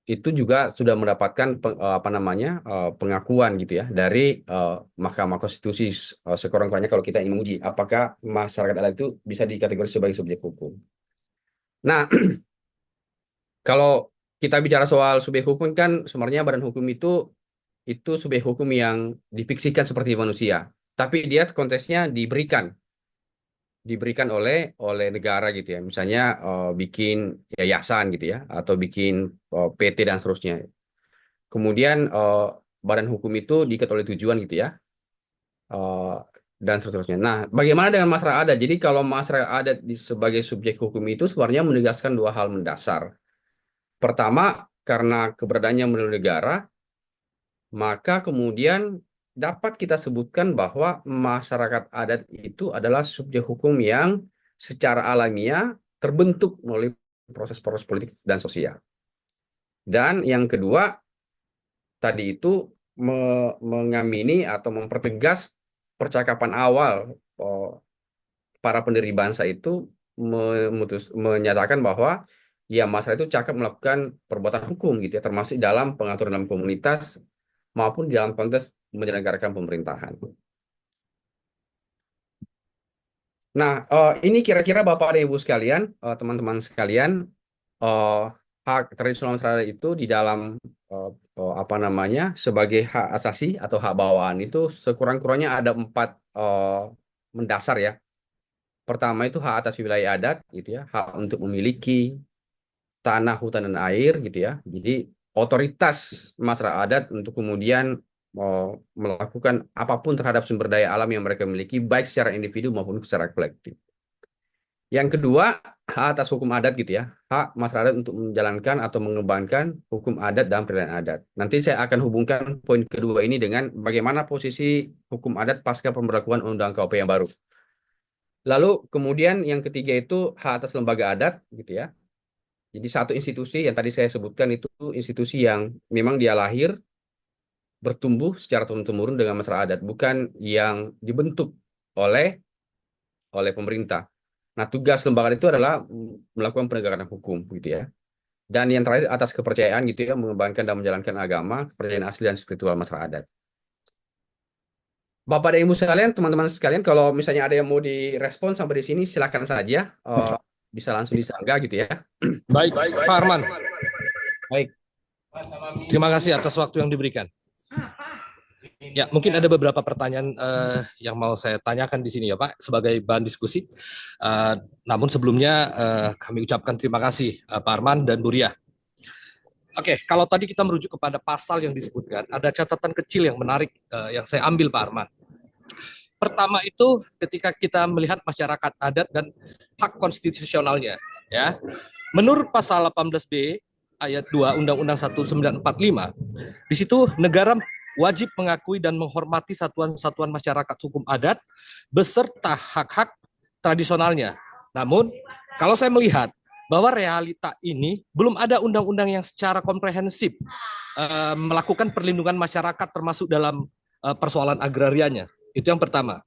itu juga sudah mendapatkan apa namanya pengakuan gitu ya dari eh, Mahkamah Konstitusi sekurang-kurangnya kalau kita ingin menguji apakah masyarakat adat itu bisa dikategori sebagai subjek hukum. Nah, kalau kita bicara soal subjek hukum kan sebenarnya badan hukum itu subjek hukum yang difiksikan seperti manusia, tapi dia konteksnya diberikan oleh negara gitu ya. Misalnya bikin yayasan gitu ya, atau bikin PT dan seterusnya. Kemudian badan hukum itu diikat oleh tujuan gitu ya, eh, dan seterusnya. Nah, bagaimana dengan masyarakat adat? Jadi kalau masyarakat adat sebagai subjek hukum itu sebenarnya menegaskan dua hal mendasar. Pertama, karena keberadaannya menurut negara, maka kemudian dapat kita sebutkan bahwa masyarakat adat itu adalah subjek hukum yang secara alamiah terbentuk melalui proses-proses politik dan sosial. Dan yang kedua, tadi itu mengamini atau mempertegas percakapan awal oh, para pendiri bangsa itu menyatakan bahwa ya masyarakat itu cakap melakukan perbuatan hukum gitu ya, termasuk dalam pengaturan dalam komunitas maupun di dalam konteks menyelenggarakan pemerintahan. Nah, ini kira-kira Bapak dan Ibu sekalian, teman-teman sekalian, eh, hak tradisional masyarakat itu di dalam apa namanya sebagai hak asasi atau hak bawaan itu sekurang-kurangnya ada empat mendasar ya. Pertama itu hak atas wilayah adat, gitu ya, hak untuk memiliki tanah, hutan dan air, gitu ya. Jadi otoritas masyarakat adat untuk kemudian melakukan apapun terhadap sumber daya alam yang mereka miliki, baik secara individu maupun secara kolektif. Yang kedua, hak atas hukum adat gitu ya. Hak masyarakat untuk menjalankan atau mengembangkan hukum adat dan peradilan adat. Nanti saya akan hubungkan poin kedua ini dengan bagaimana posisi hukum adat pasca pemberlakuan Undang KUP yang baru. Lalu kemudian yang ketiga itu hak atas lembaga adat gitu ya. Jadi satu institusi yang tadi saya sebutkan itu institusi yang memang dia lahir bertumbuh secara turun-temurun dengan masyarakat adat, bukan yang dibentuk oleh oleh pemerintah. Nah, tugas lembaga itu adalah melakukan penegakan hukum gitu ya. Dan yang terakhir atas kepercayaan gitu ya, mengembangkan dan menjalankan agama, kepercayaan asli dan spiritual masyarakat adat. Bapak dan Ibu sekalian, teman-teman sekalian, kalau misalnya ada yang mau direspon sampai di sini, silakan saja. Bisa langsung disanggah gitu ya. Baik, Pak Arman. Baik. Terima kasih atas waktu yang diberikan. Ya, mungkin ada beberapa pertanyaan yang mau saya tanyakan di sini ya Pak, sebagai bahan diskusi. Eh, Namun sebelumnya kami ucapkan terima kasih Pak Arman dan Bu Ria. Oke, kalau tadi kita merujuk kepada pasal yang disebutkan, ada catatan kecil yang menarik yang saya ambil Pak Arman. Pertama itu ketika kita melihat masyarakat adat dan hak konstitusionalnya, ya. Menurut pasal 18B ayat 2 Undang-Undang 1945, di situ negara wajib mengakui dan menghormati satuan-satuan masyarakat hukum adat beserta hak-hak tradisionalnya. Namun, kalau saya melihat bahwa realita ini belum ada undang-undang yang secara komprehensif melakukan perlindungan masyarakat termasuk dalam persoalan agrarianya. Itu yang pertama.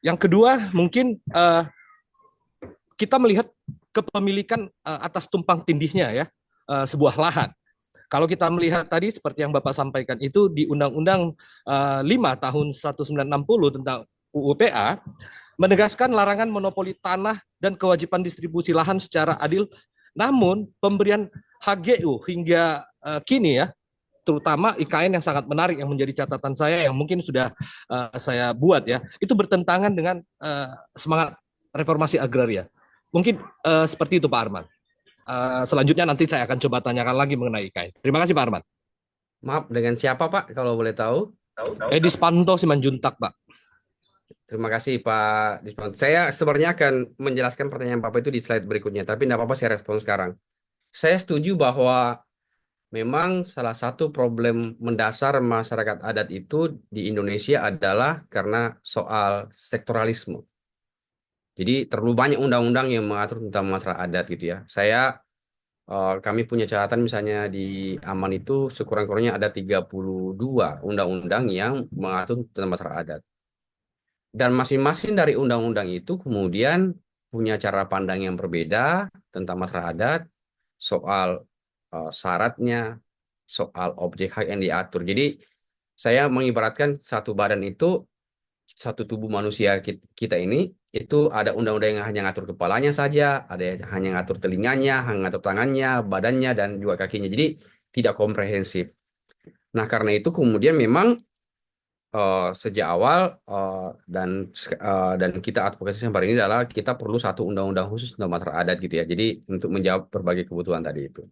Yang kedua, mungkin kita melihat kepemilikan atas tumpang tindihnya ya sebuah lahan. Kalau kita melihat tadi seperti yang Bapak sampaikan itu di Undang-Undang 5 tahun 1960 tentang UUPA menegaskan larangan monopoli tanah dan kewajiban distribusi lahan secara adil. Namun pemberian HGU hingga kini ya, terutama IKN yang sangat menarik yang menjadi catatan saya yang mungkin sudah saya buat ya, itu bertentangan dengan semangat reformasi agraria. Mungkin seperti itu Pak Arman. Selanjutnya nanti saya akan coba tanyakan lagi mengenai IKN. Terima kasih Pak Arman. Maaf, dengan siapa Pak kalau boleh tahu? Edi Spanto Simanjuntak Pak. Terima kasih Pak Dispon. Saya sebenarnya akan menjelaskan pertanyaan Bapak itu di slide berikutnya, tapi tidak apa-apa saya respon sekarang. Saya setuju bahwa memang salah satu problem mendasar masyarakat adat itu di Indonesia adalah karena soal sektoralisme. Jadi terlalu banyak undang-undang yang mengatur tentang masalah adat gitu ya. Kami punya catatan misalnya di Aman itu sekurang-kurangnya ada 32 undang-undang yang mengatur tentang masalah adat. Dan masing-masing dari undang-undang itu kemudian punya cara pandang yang berbeda tentang masalah adat, soal syaratnya, soal objek hak yang diatur. Jadi saya mengibaratkan satu badan itu, satu tubuh manusia kita ini, itu ada undang-undang yang hanya ngatur kepalanya saja, ada yang hanya ngatur telinganya, hanya ngatur tangannya, badannya, dan juga kakinya. Jadi tidak komprehensif. Nah, karena itu kemudian memang sejak awal dan kita advokasi yang hari ini adalah kita perlu satu undang-undang khusus untuk masyarakat adat gitu ya. Jadi untuk menjawab berbagai kebutuhan tadi itu.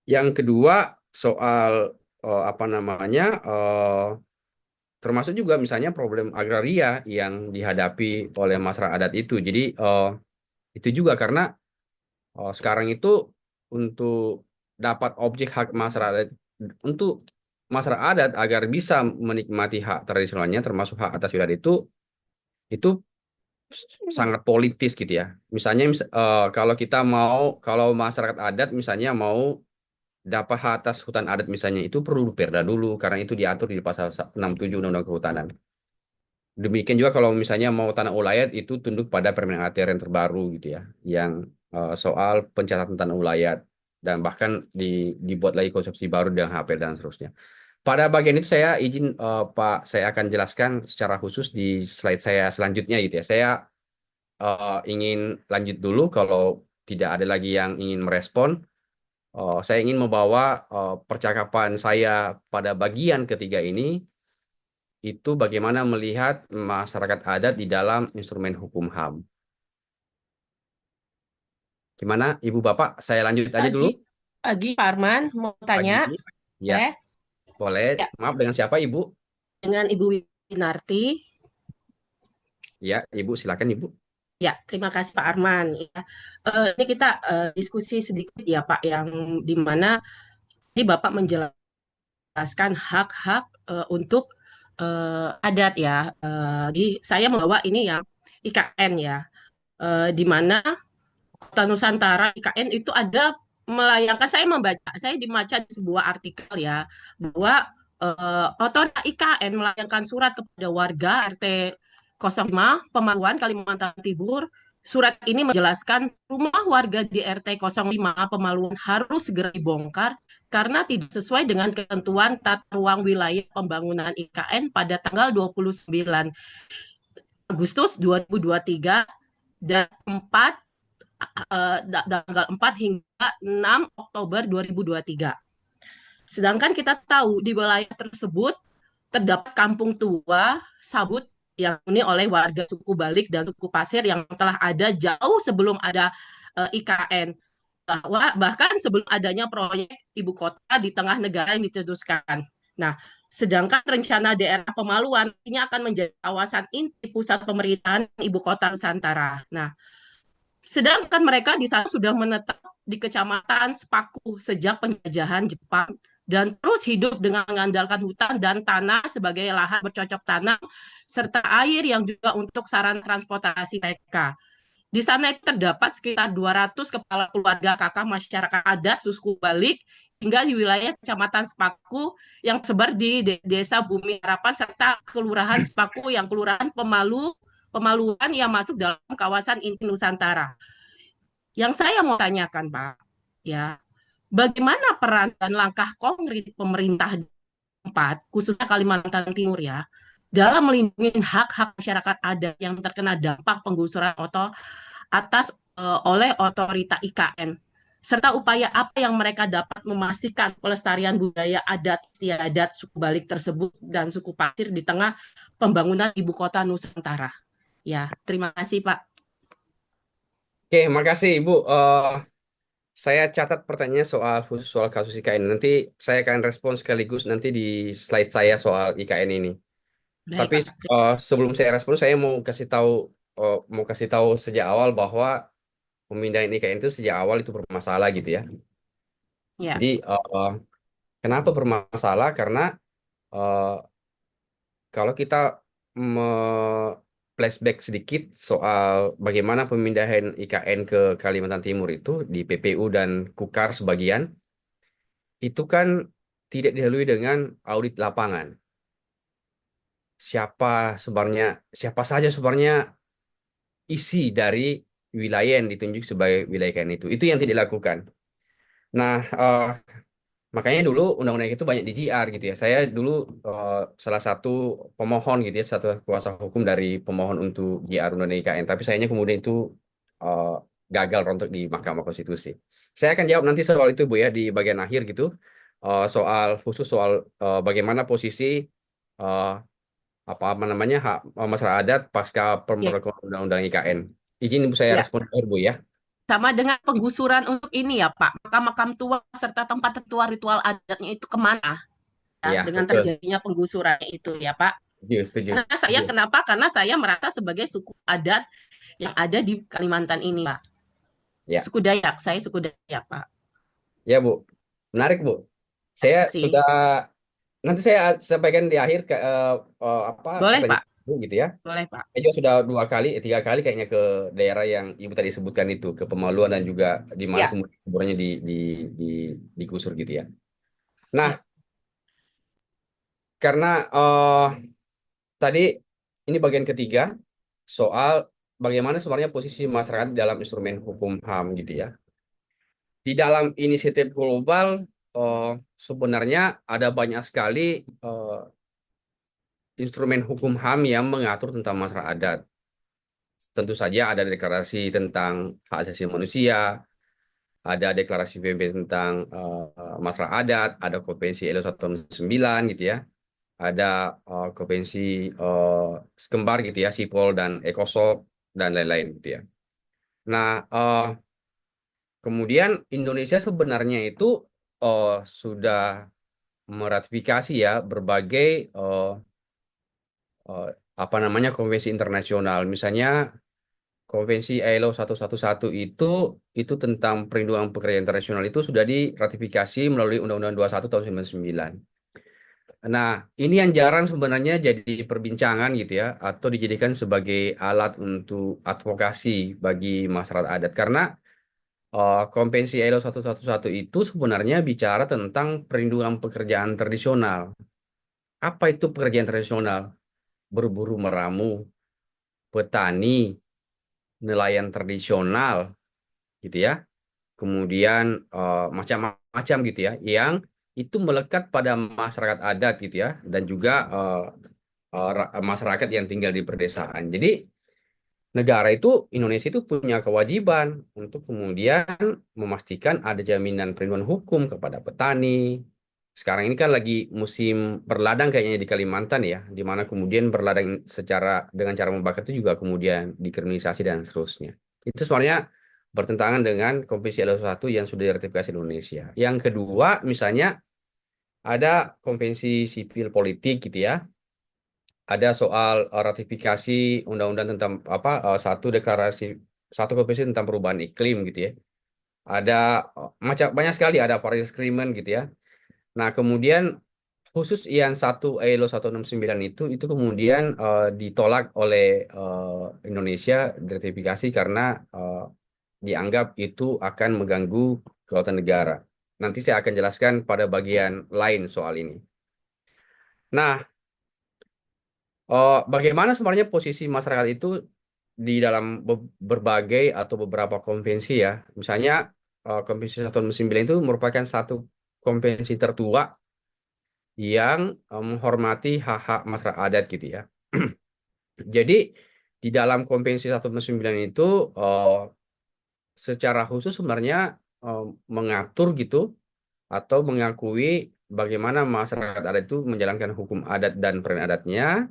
Yang kedua soal apa namanya termasuk juga misalnya problem agraria yang dihadapi oleh masyarakat adat itu. Jadi itu juga karena sekarang itu untuk dapat objek hak masyarakat adat, untuk masyarakat adat agar bisa menikmati hak tradisionalnya termasuk hak atas wilayah itu sangat politis gitu ya. Misalnya kalau kita mau kalau masyarakat adat misalnya mau dapat hak atas hutan adat misalnya itu perlu perda dulu karena itu diatur di pasal 67 Undang-Undang Kehutanan. Demikian juga kalau misalnya mau tanah ulayat itu tunduk pada Permen ATR yang terbaru gitu ya, yang soal pencatatan tanah ulayat dan bahkan dibuat lagi konsepsi baru dengan HPL dan seterusnya. Pada bagian itu saya izin Pak, saya akan jelaskan secara khusus di slide saya selanjutnya gitu ya. Saya ingin lanjut dulu kalau tidak ada lagi yang ingin merespon. Saya ingin membawa percakapan saya pada bagian ketiga ini itu bagaimana melihat masyarakat adat di dalam instrumen hukum HAM. Gimana, Ibu Bapak? Saya lanjut aja dulu. Pagi, pagi Pak Arman mau tanya, Pagi. Ya, boleh? boleh. Ya, Maaf, dengan siapa, Ibu? dengan Ibu Winarti. Ya, Ibu, silakan, Ibu. Ya, terima kasih Pak Arman. Ya, ini kita diskusi sedikit ya Pak, yang di mana ini Bapak menjelaskan hak-hak untuk adat ya. Jadi saya membawa ini yang IKN ya, di mana Kota Nusantara IKN itu ada melayangkan, saya dibaca di sebuah artikel ya bahwa otorita IKN melayangkan surat kepada warga RT 05 Pemaluan Kalimantan Timur. Surat ini menjelaskan rumah warga di RT 05 Pemaluan harus segera dibongkar karena tidak sesuai dengan ketentuan tata ruang wilayah pembangunan IKN pada tanggal 29 Agustus 2023 dan 4 tanggal 4 hingga 6 Oktober 2023. Sedangkan kita tahu di wilayah tersebut terdapat kampung tua Sabut yang dihuni oleh warga suku Balik dan suku Pasir yang telah ada jauh sebelum ada IKN, bahkan sebelum adanya proyek ibu kota di tengah negara yang diteruskan. Nah, sedangkan rencana daerah Pemaluan ini akan menjadi kawasan inti pusat pemerintahan ibu kota Nusantara. Nah, sedangkan mereka di sana sudah menetap di Kecamatan Sepaku sejak penjajahan Jepang dan terus hidup dengan mengandalkan hutan dan tanah sebagai lahan bercocok tanam serta air yang juga untuk sarana transportasi mereka. Di sana terdapat sekitar 200 kepala keluarga kakak masyarakat adat suku Balik hingga di wilayah Kecamatan Sepaku yang sebar di Desa Bumi Harapan serta Kelurahan Sepaku yang Kelurahan Pemaluan yang masuk dalam kawasan inti Nusantara. Yang saya mau tanyakan, Pak, ya, bagaimana peran dan langkah konkret pemerintah tempat, khususnya Kalimantan Timur ya, dalam melindungi hak-hak masyarakat adat yang terkena dampak penggusuran atas oleh otorita IKN, serta upaya apa yang mereka dapat memastikan pelestarian budaya adat istiadat suku Balik tersebut dan suku Pasir di tengah pembangunan ibu kota Nusantara. Ya, terima kasih Pak. Oke, makasih Ibu. Saya catat pertanyaan soal khusus soal kasus IKN. Nanti saya akan respon sekaligus nanti di slide saya soal IKN ini. Baik Tapi Pak. sebelum saya respon, saya mau kasih tahu sejak awal bahwa pemindahan IKN itu sejak awal itu bermasalah gitu ya. Ya, Jadi kenapa bermasalah? Karena eh, kalau kita flashback sedikit soal bagaimana pemindahan IKN ke Kalimantan Timur itu di PPU dan Kukar sebagian, itu kan tidak didahului dengan audit lapangan. Siapa sebenarnya, siapa saja sebenarnya isi dari wilayah yang ditunjuk sebagai wilayah IKN itu. Itu yang tidak dilakukan. Nah, makanya dulu undang-undang itu banyak di GR gitu ya. Saya dulu salah satu pemohon gitu ya, satu kuasa hukum dari pemohon untuk GR Undang-Undang IKN. Tapi sayangnya kemudian itu eh, gagal rontok di Mahkamah Konstitusi. Saya akan jawab nanti soal itu Bu ya di bagian akhir gitu. Soal khusus soal bagaimana posisi eh, apa namanya hak masyarakat adat pasca ya, pemberlakuan Undang-Undang IKN. Izin Bu saya ya. respon akhir Bu ya. Sama dengan penggusuran untuk ini ya Pak, makam-makam tua serta tempat ritual-ritual adatnya itu kemana? Ya, Iya, dengan betul. terjadinya penggusuran itu ya Pak. Setuju, setuju. Karena saya Setuju. kenapa? Karena saya merasa sebagai suku adat yang ada di Kalimantan ini, Pak. Ya. Suku Dayak, saya suku Dayak, Pak. Ya, Bu. Menarik, Bu. Saya Sih. sudah nanti saya sampaikan di akhir ke apa Boleh, pertanyaan Pak. Ibu gitu ya. Boleh, Pak. Saya juga sudah dua kali, tiga kali kayaknya ke daerah yang Ibu tadi sebutkan itu, ke Pemaluan dan juga di mana Ya, kemudian kuburannya di digusur gitu ya. Nah, ya, karena tadi ini bagian ketiga soal bagaimana sebenarnya posisi masyarakat dalam instrumen hukum HAM gitu ya. Di dalam inisiatif global eh, sebenarnya ada banyak sekali eh, instrumen hukum HAM yang mengatur tentang masalah adat. Tentu saja ada deklarasi tentang hak asasi manusia, ada deklarasi PBB tentang masalah adat, ada konvensi ILO 169 gitu ya, ada konvensi eh, kembar gitu ya, SIPOL dan ECOSOC dan lain-lain gitu ya. Nah, kemudian Indonesia sebenarnya itu sudah meratifikasi ya berbagai eh, apa namanya konvensi internasional. Misalnya konvensi ILO 111 itu tentang perlindungan pekerja internasional itu sudah diratifikasi melalui Undang-Undang 21 tahun 99. Nah, ini yang jarang sebenarnya jadi perbincangan gitu ya atau dijadikan sebagai alat untuk advokasi bagi masyarakat adat karena konvensi ILO 111 itu sebenarnya bicara tentang perlindungan pekerjaan tradisional. Apa itu pekerjaan tradisional? Berburu meramu, petani, nelayan tradisional gitu ya. Kemudian macam-macam gitu ya yang itu melekat pada masyarakat adat gitu ya dan juga masyarakat yang tinggal di pedesaan. Jadi negara itu Indonesia itu punya kewajiban untuk kemudian memastikan ada jaminan perlindungan hukum kepada petani sekarang ini kan lagi musim berladang kayaknya di Kalimantan ya, di mana kemudian berladang dengan cara membakar itu juga kemudian dikriminalisasi dan seterusnya. Itu sebenarnya bertentangan dengan Konvensi ILO 1 yang sudah diratifikasi Indonesia. Yang kedua, misalnya ada konvensi sipil politik gitu ya, ada soal ratifikasi undang-undang tentang satu konvensi tentang perubahan iklim gitu ya. Ada banyak sekali, ada Paris Agreement gitu ya. Nah, kemudian khusus yang satu ILO 169 itu kemudian ditolak oleh Indonesia diratifikasi karena dianggap itu akan mengganggu kedaulatan negara. Nanti saya akan jelaskan pada bagian lain soal ini. Nah, bagaimana sebenarnya posisi masyarakat itu di dalam berbagai atau beberapa konvensi ya. Misalnya Konvensi 169 itu merupakan satu konvensi tertua yang menghormati hak-hak masyarakat adat gitu ya. Jadi di dalam Konvensi 169 itu secara khusus sebenarnya eh, mengatur gitu atau mengakui bagaimana masyarakat adat itu menjalankan hukum adat dan perintah adatnya,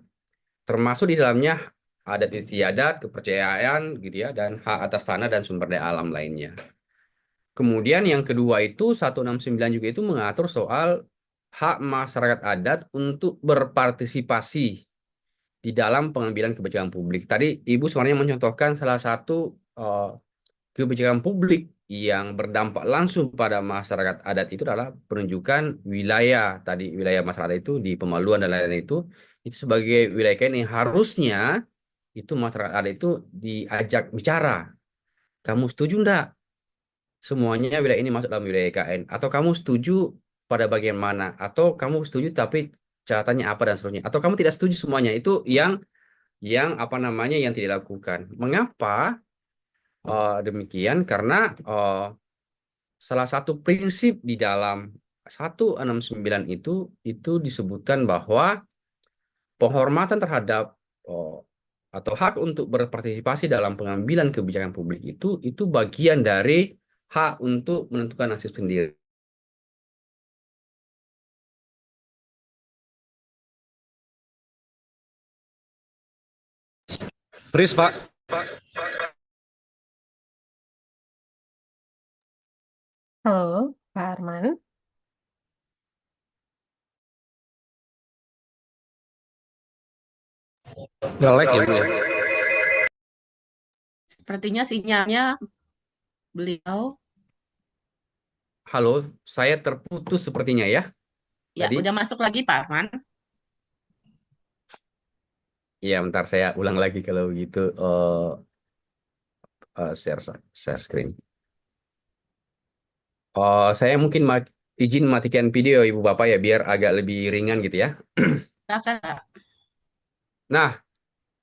termasuk di dalamnya adat istiadat, kepercayaan gitu ya, dan hak atas tanah dan sumber daya alam lainnya. Kemudian yang kedua itu 169 juga itu mengatur soal hak masyarakat adat untuk berpartisipasi di dalam pengambilan kebijakan publik. Tadi Ibu sebenarnya mencontohkan salah satu eh, kebijakan publik yang berdampak langsung pada masyarakat adat itu adalah penunjukan wilayah. Tadi wilayah masyarakat itu di Pemaluan dan lain-lain itu sebagai wilayah yang harusnya itu masyarakat adat itu diajak bicara. Kamu setuju enggak? Semuanya wilayah ini masuk dalam wilayah IKN. Atau kamu setuju pada bagian mana? Atau kamu setuju tapi catatannya apa dan seterusnya. Atau kamu tidak setuju semuanya. Itu yang apa namanya yang tidak dilakukan. Mengapa demikian? Karena salah satu prinsip di dalam 169 itu disebutkan bahwa penghormatan terhadap eh, atau hak untuk berpartisipasi dalam pengambilan kebijakan publik itu bagian dari hak untuk menentukan nasib sendiri. Tris, Pak. Halo, Pak Arman. Nge-lag ya, Bu ya. Sepertinya sinyalnya beliau Halo, saya terputus sepertinya ya ya tadi. udah masuk lagi Pak Arman. Ya, bentar saya ulang lagi kalau gitu share screen. Saya mungkin izin matikan video Ibu Bapak ya biar agak lebih ringan gitu ya. Silakan Pak. Nah,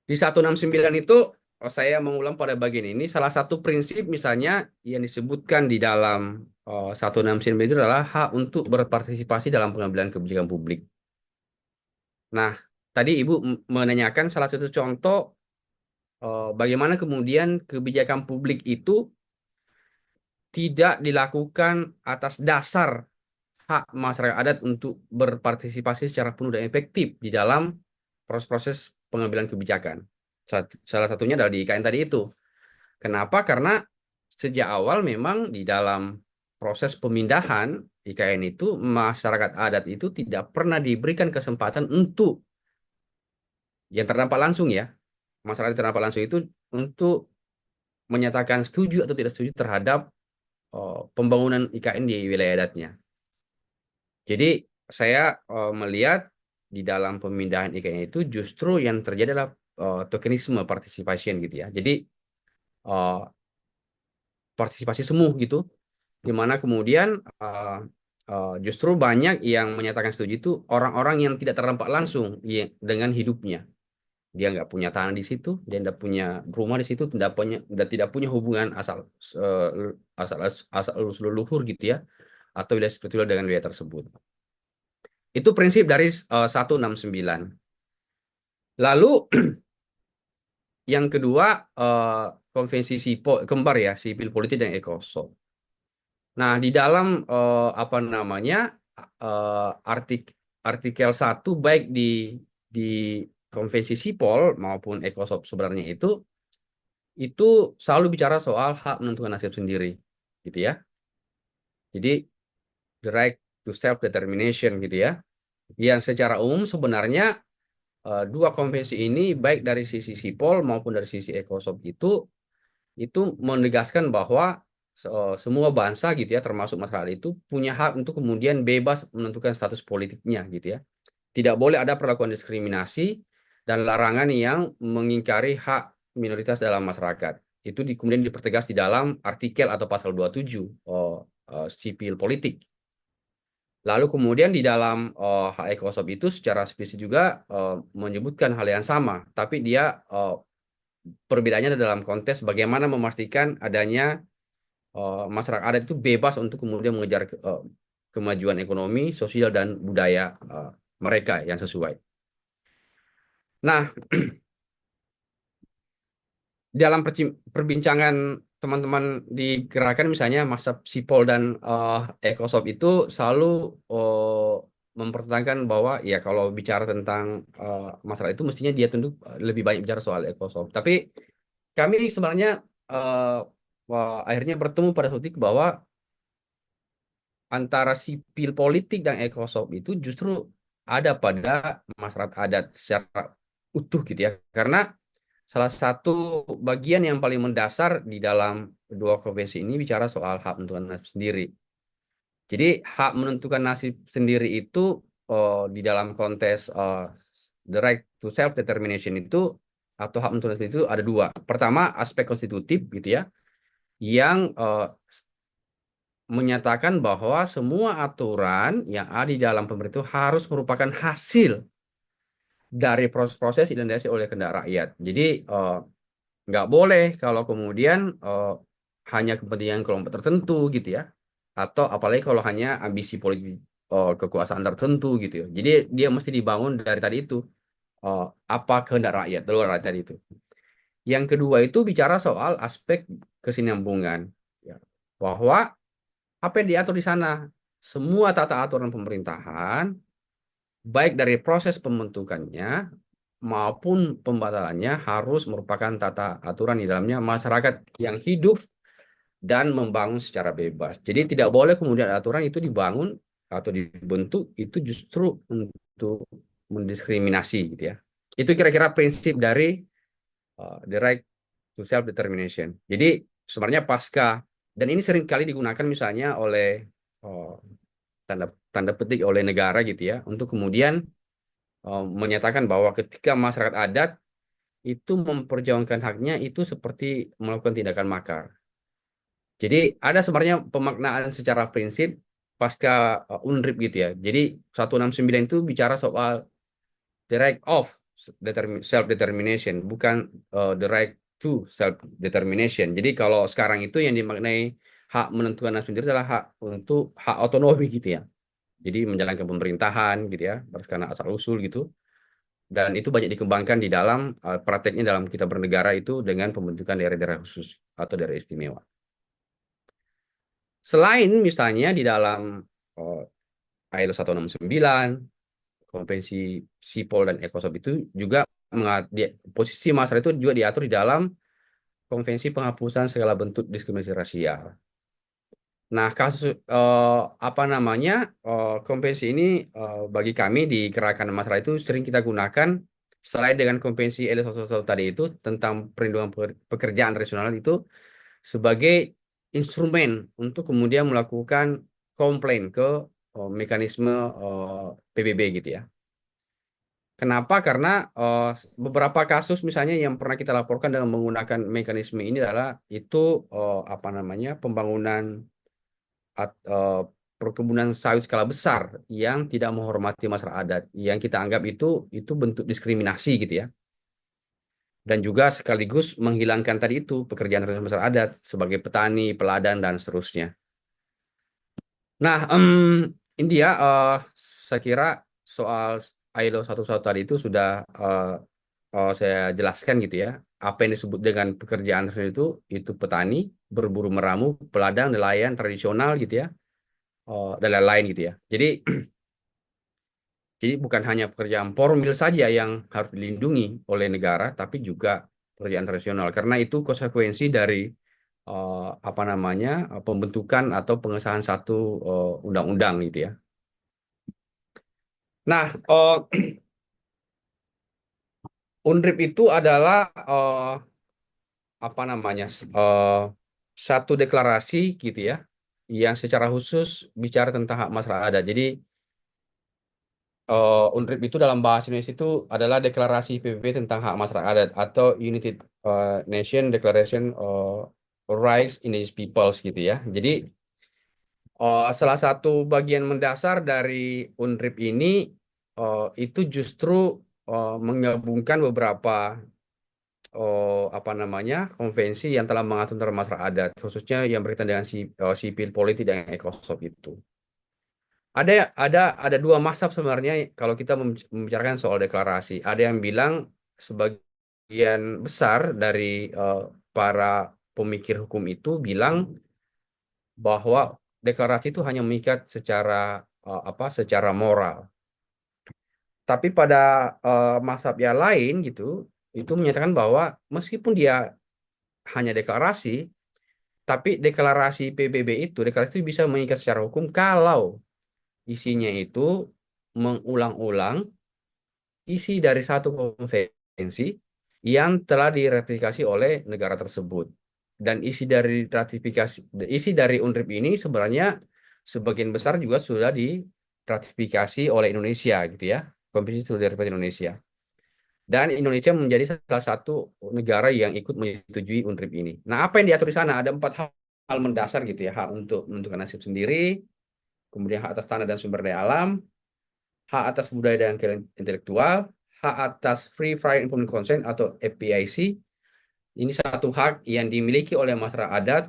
di 169 itu saya mengulang pada bagian ini salah satu prinsip misalnya yang disebutkan di dalam 169 itu adalah hak untuk berpartisipasi dalam pengambilan kebijakan publik. Nah, tadi Ibu menanyakan salah satu contoh bagaimana kemudian kebijakan publik itu tidak dilakukan atas dasar hak masyarakat adat untuk berpartisipasi secara penuh dan efektif di dalam proses-proses pengambilan kebijakan. Salah satunya adalah di IKN tadi itu. Kenapa? Karena sejak awal memang di dalam proses pemindahan IKN itu masyarakat adat itu tidak pernah diberikan kesempatan untuk yang terdampak langsung ya. Masyarakat yang terdampak langsung itu untuk menyatakan setuju atau tidak setuju terhadap pembangunan IKN di wilayah adatnya. Jadi saya melihat di dalam pemindahan IKN itu justru yang terjadi adalah tokenisme participation gitu ya. Jadi eh, partisipasi semu gitu, di mana kemudian justru banyak yang menyatakan setuju itu orang-orang yang tidak terdampak langsung dengan hidupnya. Dia nggak punya tanah di situ, dia nggak punya rumah di situ, tidak punya hubungan eh, asal asal usul leluhur gitu ya, atau wilayah spiritual dengan wilayah tersebut. Itu prinsip dari 169. Lalu yang kedua konvensi SIPO kembar ya, sipil politik dan ekosom. Nah, di dalam apa namanya artikel 1 baik di Konvensi SIPOL maupun ECOSOC sebenarnya itu selalu bicara soal hak menentukan nasib sendiri, gitu ya. Jadi the right to self determination, gitu ya. Yang secara umum sebenarnya dua konvensi ini baik dari sisi SIPOL maupun dari sisi ECOSOC itu menegaskan bahwa semua bangsa, gitu ya, termasuk masyarakat itu punya hak untuk kemudian bebas menentukan status politiknya, gitu ya. Tidak boleh ada perlakuan diskriminasi dan larangan yang mengingkari hak minoritas dalam masyarakat. Itu kemudian dipertegas di dalam artikel atau pasal 27 sipil politik. Lalu kemudian di dalam HE Kosob itu secara spesifik juga menyebutkan hal yang sama, tapi dia perbedaannya dalam konteks bagaimana memastikan adanya masyarakat adat itu bebas untuk kemudian mengejar kemajuan ekonomi, sosial, dan budaya mereka yang sesuai. Nah, dalam perbincangan teman-teman di gerakan misalnya masa Sipol dan Ekosob itu selalu mempertahankan bahwa ya kalau bicara tentang masalah itu mestinya dia tentu lebih banyak bicara soal Ekosob. Tapi kami sebenarnya akhirnya bertemu pada titik bahwa antara sipil politik dan Ekosob itu justru ada pada masyarakat adat secara utuh, gitu ya. Karena salah satu bagian yang paling mendasar di dalam dua konvensi ini bicara soal hak menentukan nasib sendiri. Jadi hak menentukan nasib sendiri itu di dalam konteks the right to self determination itu atau hak menentukan nasib itu ada dua. Pertama, aspek konstitutif, gitu ya, yang menyatakan bahwa semua aturan yang ada di dalam pemerintah harus merupakan hasil dari proses-proses identifikasi oleh kehendak rakyat. Jadi nggak boleh kalau kemudian hanya kepentingan kelompok tertentu, gitu ya, atau apalagi kalau hanya ambisi politik kekuasaan tertentu, gitu ya. Jadi dia mesti dibangun dari tadi itu eh, apa kehendak rakyat, dari luar tadi itu. Yang kedua itu bicara soal aspek kesinambungan, ya, bahwa apa yang diatur di sana semua tata aturan pemerintahan baik dari proses pembentukannya maupun pembatalannya harus merupakan tata aturan di dalamnya masyarakat yang hidup dan membangun secara bebas. Jadi tidak boleh kemudian aturan itu dibangun atau dibentuk itu justru untuk mendiskriminasi, gitu ya. Itu kira-kira prinsip dari the right to self determination. Jadi sebenarnya pasca, dan ini sering kali digunakan misalnya oleh uh, tanda tanda petik oleh negara, gitu ya, untuk kemudian menyatakan bahwa ketika masyarakat adat itu memperjuangkan haknya itu seperti melakukan tindakan makar. Jadi ada sebenarnya pemaknaan secara prinsip pasca UNRIP, gitu ya. Jadi 169 itu bicara soal the right of self determination, bukan the right to self determination. Jadi kalau sekarang itu yang dimaknai hak menentukan nasib sendiri adalah hak untuk hak otonomi, gitu ya. Jadi menjalankan pemerintahan, gitu ya, berdasarkan asal usul, gitu. Dan itu banyak dikembangkan di dalam prakteknya dalam kita bernegara itu dengan pembentukan daerah-daerah khusus atau daerah istimewa. Selain misalnya di dalam ILO 169, Konvensi SIPOL dan ECOSOC itu juga posisi masyarakat itu juga diatur di dalam Konvensi Penghapusan Segala Bentuk Diskriminasi Rasial. Nah, kasus apa namanya konvensi ini bagi kami di gerakan masyarakat itu sering kita gunakan selain dengan konvensi ILO 169 tadi itu tentang perlindungan pekerjaan tradisional itu sebagai instrumen untuk kemudian melakukan komplain ke mekanisme PBB, gitu ya. Kenapa? Karena beberapa kasus misalnya yang pernah kita laporkan dengan menggunakan mekanisme ini adalah itu apa namanya pembangunan perkebunan sawit skala besar yang tidak menghormati masyarakat adat, yang kita anggap itu bentuk diskriminasi, gitu ya. Dan juga sekaligus menghilangkan tadi itu pekerjaan tradisional masyarakat adat sebagai petani, peladang, dan seterusnya. Nah, India, saya kira soal ILO 111 tadi itu sudah saya jelaskan, gitu ya. Apa yang disebut dengan pekerjaan tradisional itu petani, berburu meramu, peladang, nelayan tradisional, gitu ya. dan lain-lain gitu ya. Jadi bukan hanya pekerjaan formil saja yang harus dilindungi oleh negara, tapi juga pekerjaan tradisional. Karena itu konsekuensi dari apa namanya pembentukan atau pengesahan satu undang-undang gitu ya. Nah, UNRIP itu adalah apa namanya satu deklarasi gitu ya, yang secara khusus bicara tentang hak masyarakat adat. Jadi UNRIP itu dalam bahasa Indonesia itu adalah Deklarasi PBB tentang Hak Masyarakat Adat atau United Nation Declaration Rights Indigenous Peoples gitu ya. Jadi salah satu bagian mendasar dari UNRIP ini itu justru menggabungkan beberapa apa namanya konvensi yang telah mengatur tentang masyarakat adat, khususnya yang berkaitan dengan sipil, politik dan ekosop itu. Ada dua mazhab sebenarnya kalau kita membicarakan soal deklarasi. Ada yang bilang sebagian besar dari para pemikir hukum itu bilang bahwa deklarasi itu hanya mengikat secara secara moral. Tapi pada mazhab yang lain gitu, itu menyatakan bahwa meskipun dia hanya deklarasi, tapi deklarasi PBB itu, deklarasi itu bisa mengikat secara hukum kalau isinya itu mengulang-ulang isi dari satu konvensi yang telah diratifikasi oleh negara tersebut. Dan isi dari UNRIP ini sebenarnya sebagian besar juga sudah diratifikasi oleh Indonesia gitu ya. Konvensi sudah diratifikasi Indonesia. Dan Indonesia menjadi salah satu negara yang ikut menyetujui UNRIP ini. Nah, apa yang diatur di sana? Ada 4 hal mendasar gitu ya. Hak untuk menentukan nasib sendiri, kemudian hak atas tanah dan sumber daya alam, hak atas budaya dan kekayaan intelektual, hak atas Free Prior Informed Consent atau FPIC. Ini satu hak yang dimiliki oleh masyarakat adat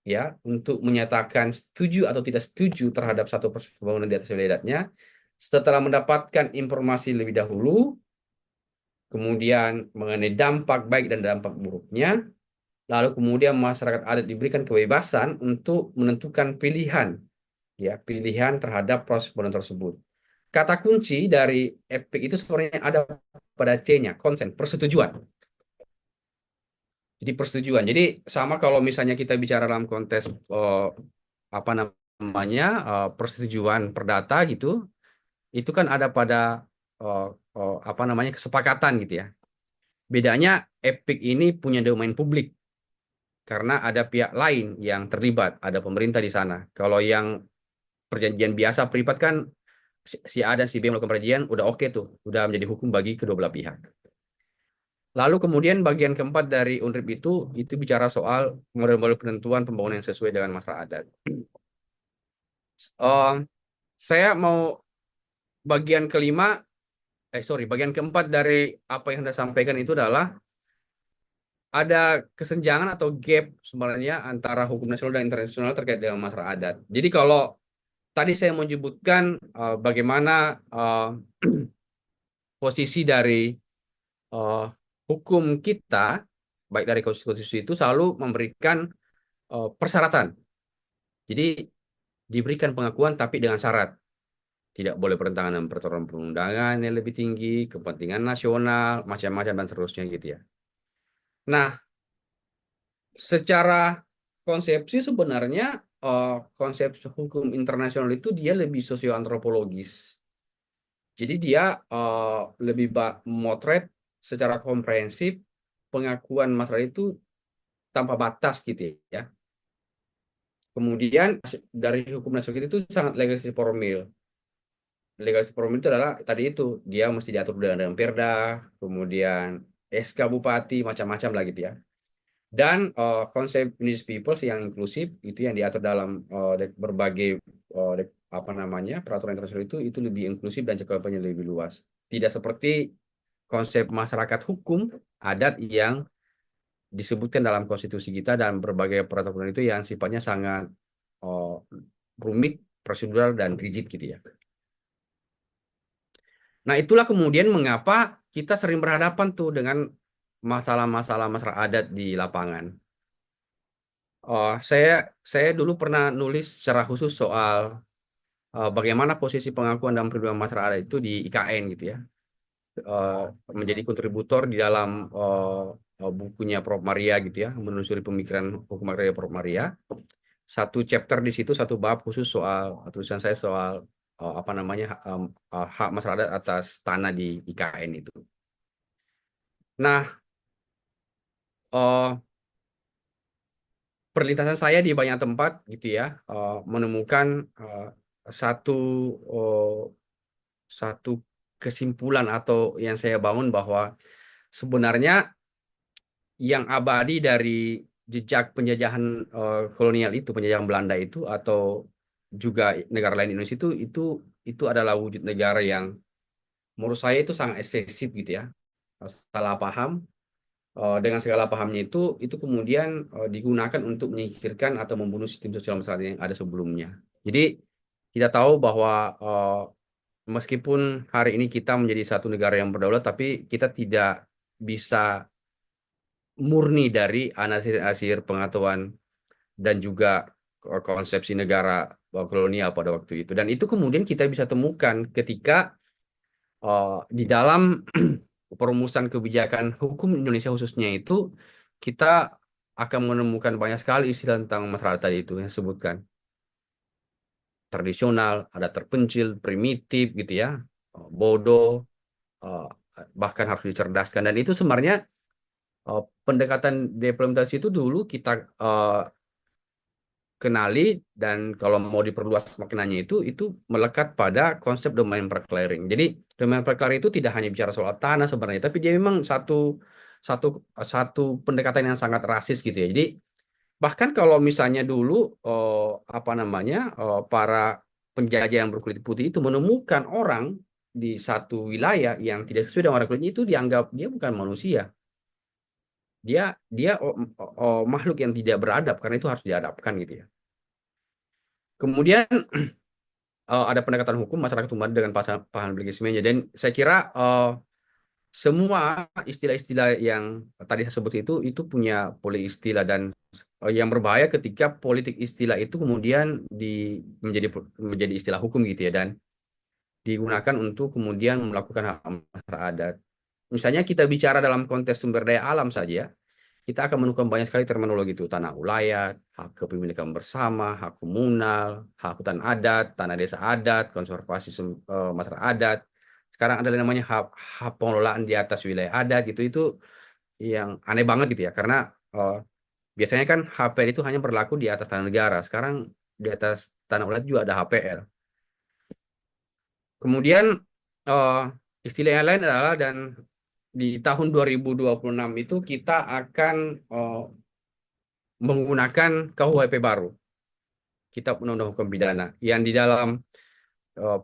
ya untuk menyatakan setuju atau tidak setuju terhadap satu proses pembangunan di atas wilayah adatnya setelah mendapatkan informasi lebih dahulu, kemudian mengenai dampak baik dan dampak buruknya, lalu kemudian masyarakat adat diberikan kebebasan untuk menentukan pilihan ya pilihan terhadap proses pembangunan tersebut. Kata kunci dari EPIK itu sebenarnya ada pada C-nya, konsen, persetujuan. Jadi persetujuan. Jadi sama kalau misalnya kita bicara dalam konteks apa namanya persetujuan perdata gitu, itu kan ada pada eh, apa namanya kesepakatan gitu ya. Bedanya EPIK ini punya domain publik karena ada pihak lain yang terlibat, ada pemerintah di sana. Kalau yang perjanjian biasa privat kan si A dan si B melakukan perjanjian, udah oke tuh, udah menjadi hukum bagi kedua belah pihak. Lalu kemudian bagian keempat dari UNRIP itu bicara soal model-model penentuan pembangunan yang sesuai dengan masyarakat adat. Eh, saya mau bagian kelima, bagian keempat dari apa yang Anda sampaikan itu adalah ada kesenjangan atau gap sebenarnya antara hukum nasional dan internasional terkait dengan masyarakat adat. Jadi kalau tadi saya menyebutkan bagaimana posisi dari eh, hukum kita, baik dari konstitusi itu selalu memberikan persyaratan. Jadi diberikan pengakuan tapi dengan syarat. Tidak boleh bertentangan dengan peraturan perundangan yang lebih tinggi, kepentingan nasional, macam-macam dan seterusnya gitu ya. Nah, secara konsepsi sebenarnya konsep hukum internasional itu dia lebih sosioantropologis. Jadi dia lebih memotret secara komprehensif pengakuan masalah itu tanpa batas gitu ya. Kemudian dari hukum nasional itu sangat legalistik formil. Legalistik formil itu adalah tadi itu dia mesti diatur dengan Perda, kemudian SK Bupati macam-macam lah gitu ya. Dan konsep indigenous peoples yang inklusif itu yang diatur dalam berbagai apa namanya peraturan internasional itu lebih inklusif dan cakupannya lebih luas. Tidak seperti konsep masyarakat hukum adat yang disebutkan dalam konstitusi kita dan berbagai peraturan itu yang sifatnya sangat uh, rumit, prosedural dan rigid gitu ya. Nah, itulah kemudian mengapa kita sering berhadapan tuh dengan masalah-masalah masyarakat adat di lapangan. Oh, saya dulu pernah nulis secara khusus soal bagaimana posisi pengakuan dan perlindungan masyarakat adat itu di IKN gitu ya. Eh, Menjadi kontributor di dalam bukunya Prof. Maria gitu ya, menelusuri pemikiran hukum agraria Prof. Maria. Satu chapter di situ, satu bab khusus soal tulisan saya soal apa namanya hak masyarakat atas tanah di IKN itu. Nah, eh, perlintasan saya di banyak tempat gitu ya, menemukan eh, satu eh, satu kesimpulan atau yang saya bangun bahwa sebenarnya yang abadi dari jejak penjajahan kolonial itu, penjajahan Belanda itu atau juga negara lain Indonesia itu adalah wujud negara yang menurut saya itu sangat eksesif gitu ya. Salah paham, dengan segala pahamnya itu kemudian digunakan untuk menyingkirkan atau membunuh sistem sosial masyarakat yang ada sebelumnya. Jadi kita tahu bahwa meskipun hari ini kita menjadi satu negara yang berdaulat, tapi kita tidak bisa murni dari anasir-anasir pengetahuan dan juga konsepsi negara kolonial pada waktu itu. Dan itu kemudian kita bisa temukan ketika di dalam perumusan kebijakan hukum Indonesia khususnya itu kita akan menemukan banyak sekali istilah tentang masyarakat tadi itu yang disebutkan. Tradisional, ada terpencil, primitif gitu ya, bodoh, eh, bahkan harus dicerdaskan. Dan itu sebenarnya pendekatan deimplementasi itu dulu kita eh, kenali, dan kalau mau diperluas maknanya itu melekat pada konsep domain perclearing. Jadi domain perclearing itu tidak hanya bicara soal tanah sebenarnya, tapi dia memang satu satu pendekatan yang sangat rasis gitu ya. Jadi bahkan kalau misalnya dulu apa namanya para penjajah yang berkulit putih itu menemukan orang di satu wilayah yang tidak sesuai dengan warna kulitnya, itu dianggap dia bukan manusia. Dia dia makhluk yang tidak beradab, karena itu harus diadapkan gitu ya. Kemudian ada pendekatan hukum masyarakat umat dengan paham legalismenya, dan saya kira semua istilah-istilah yang tadi saya sebut itu punya politik istilah, dan yang berbahaya ketika politik istilah itu kemudian menjadi menjadi istilah hukum gitu ya, dan digunakan untuk kemudian melakukan hak masyarakat adat. Misalnya kita bicara dalam konteks sumber daya alam saja, kita akan menemukan banyak sekali terminologi itu: tanah ulayat, hak kepemilikan bersama, hak komunal, hak hutan adat, tanah desa adat, konservasi masyarakat adat. Sekarang ada yang namanya hak pengelolaan di atas wilayah adat gitu. Itu yang aneh banget gitu ya, karena eh, biasanya kan HPL itu hanya berlaku di atas tanah negara. Sekarang di atas tanah ulayat juga ada HPL. Kemudian eh, istilah yang lain adalah, dan di tahun 2026 itu kita akan menggunakan KUHP baru, Kitab Undang-Undang Hukum Pidana, yang di dalam eh,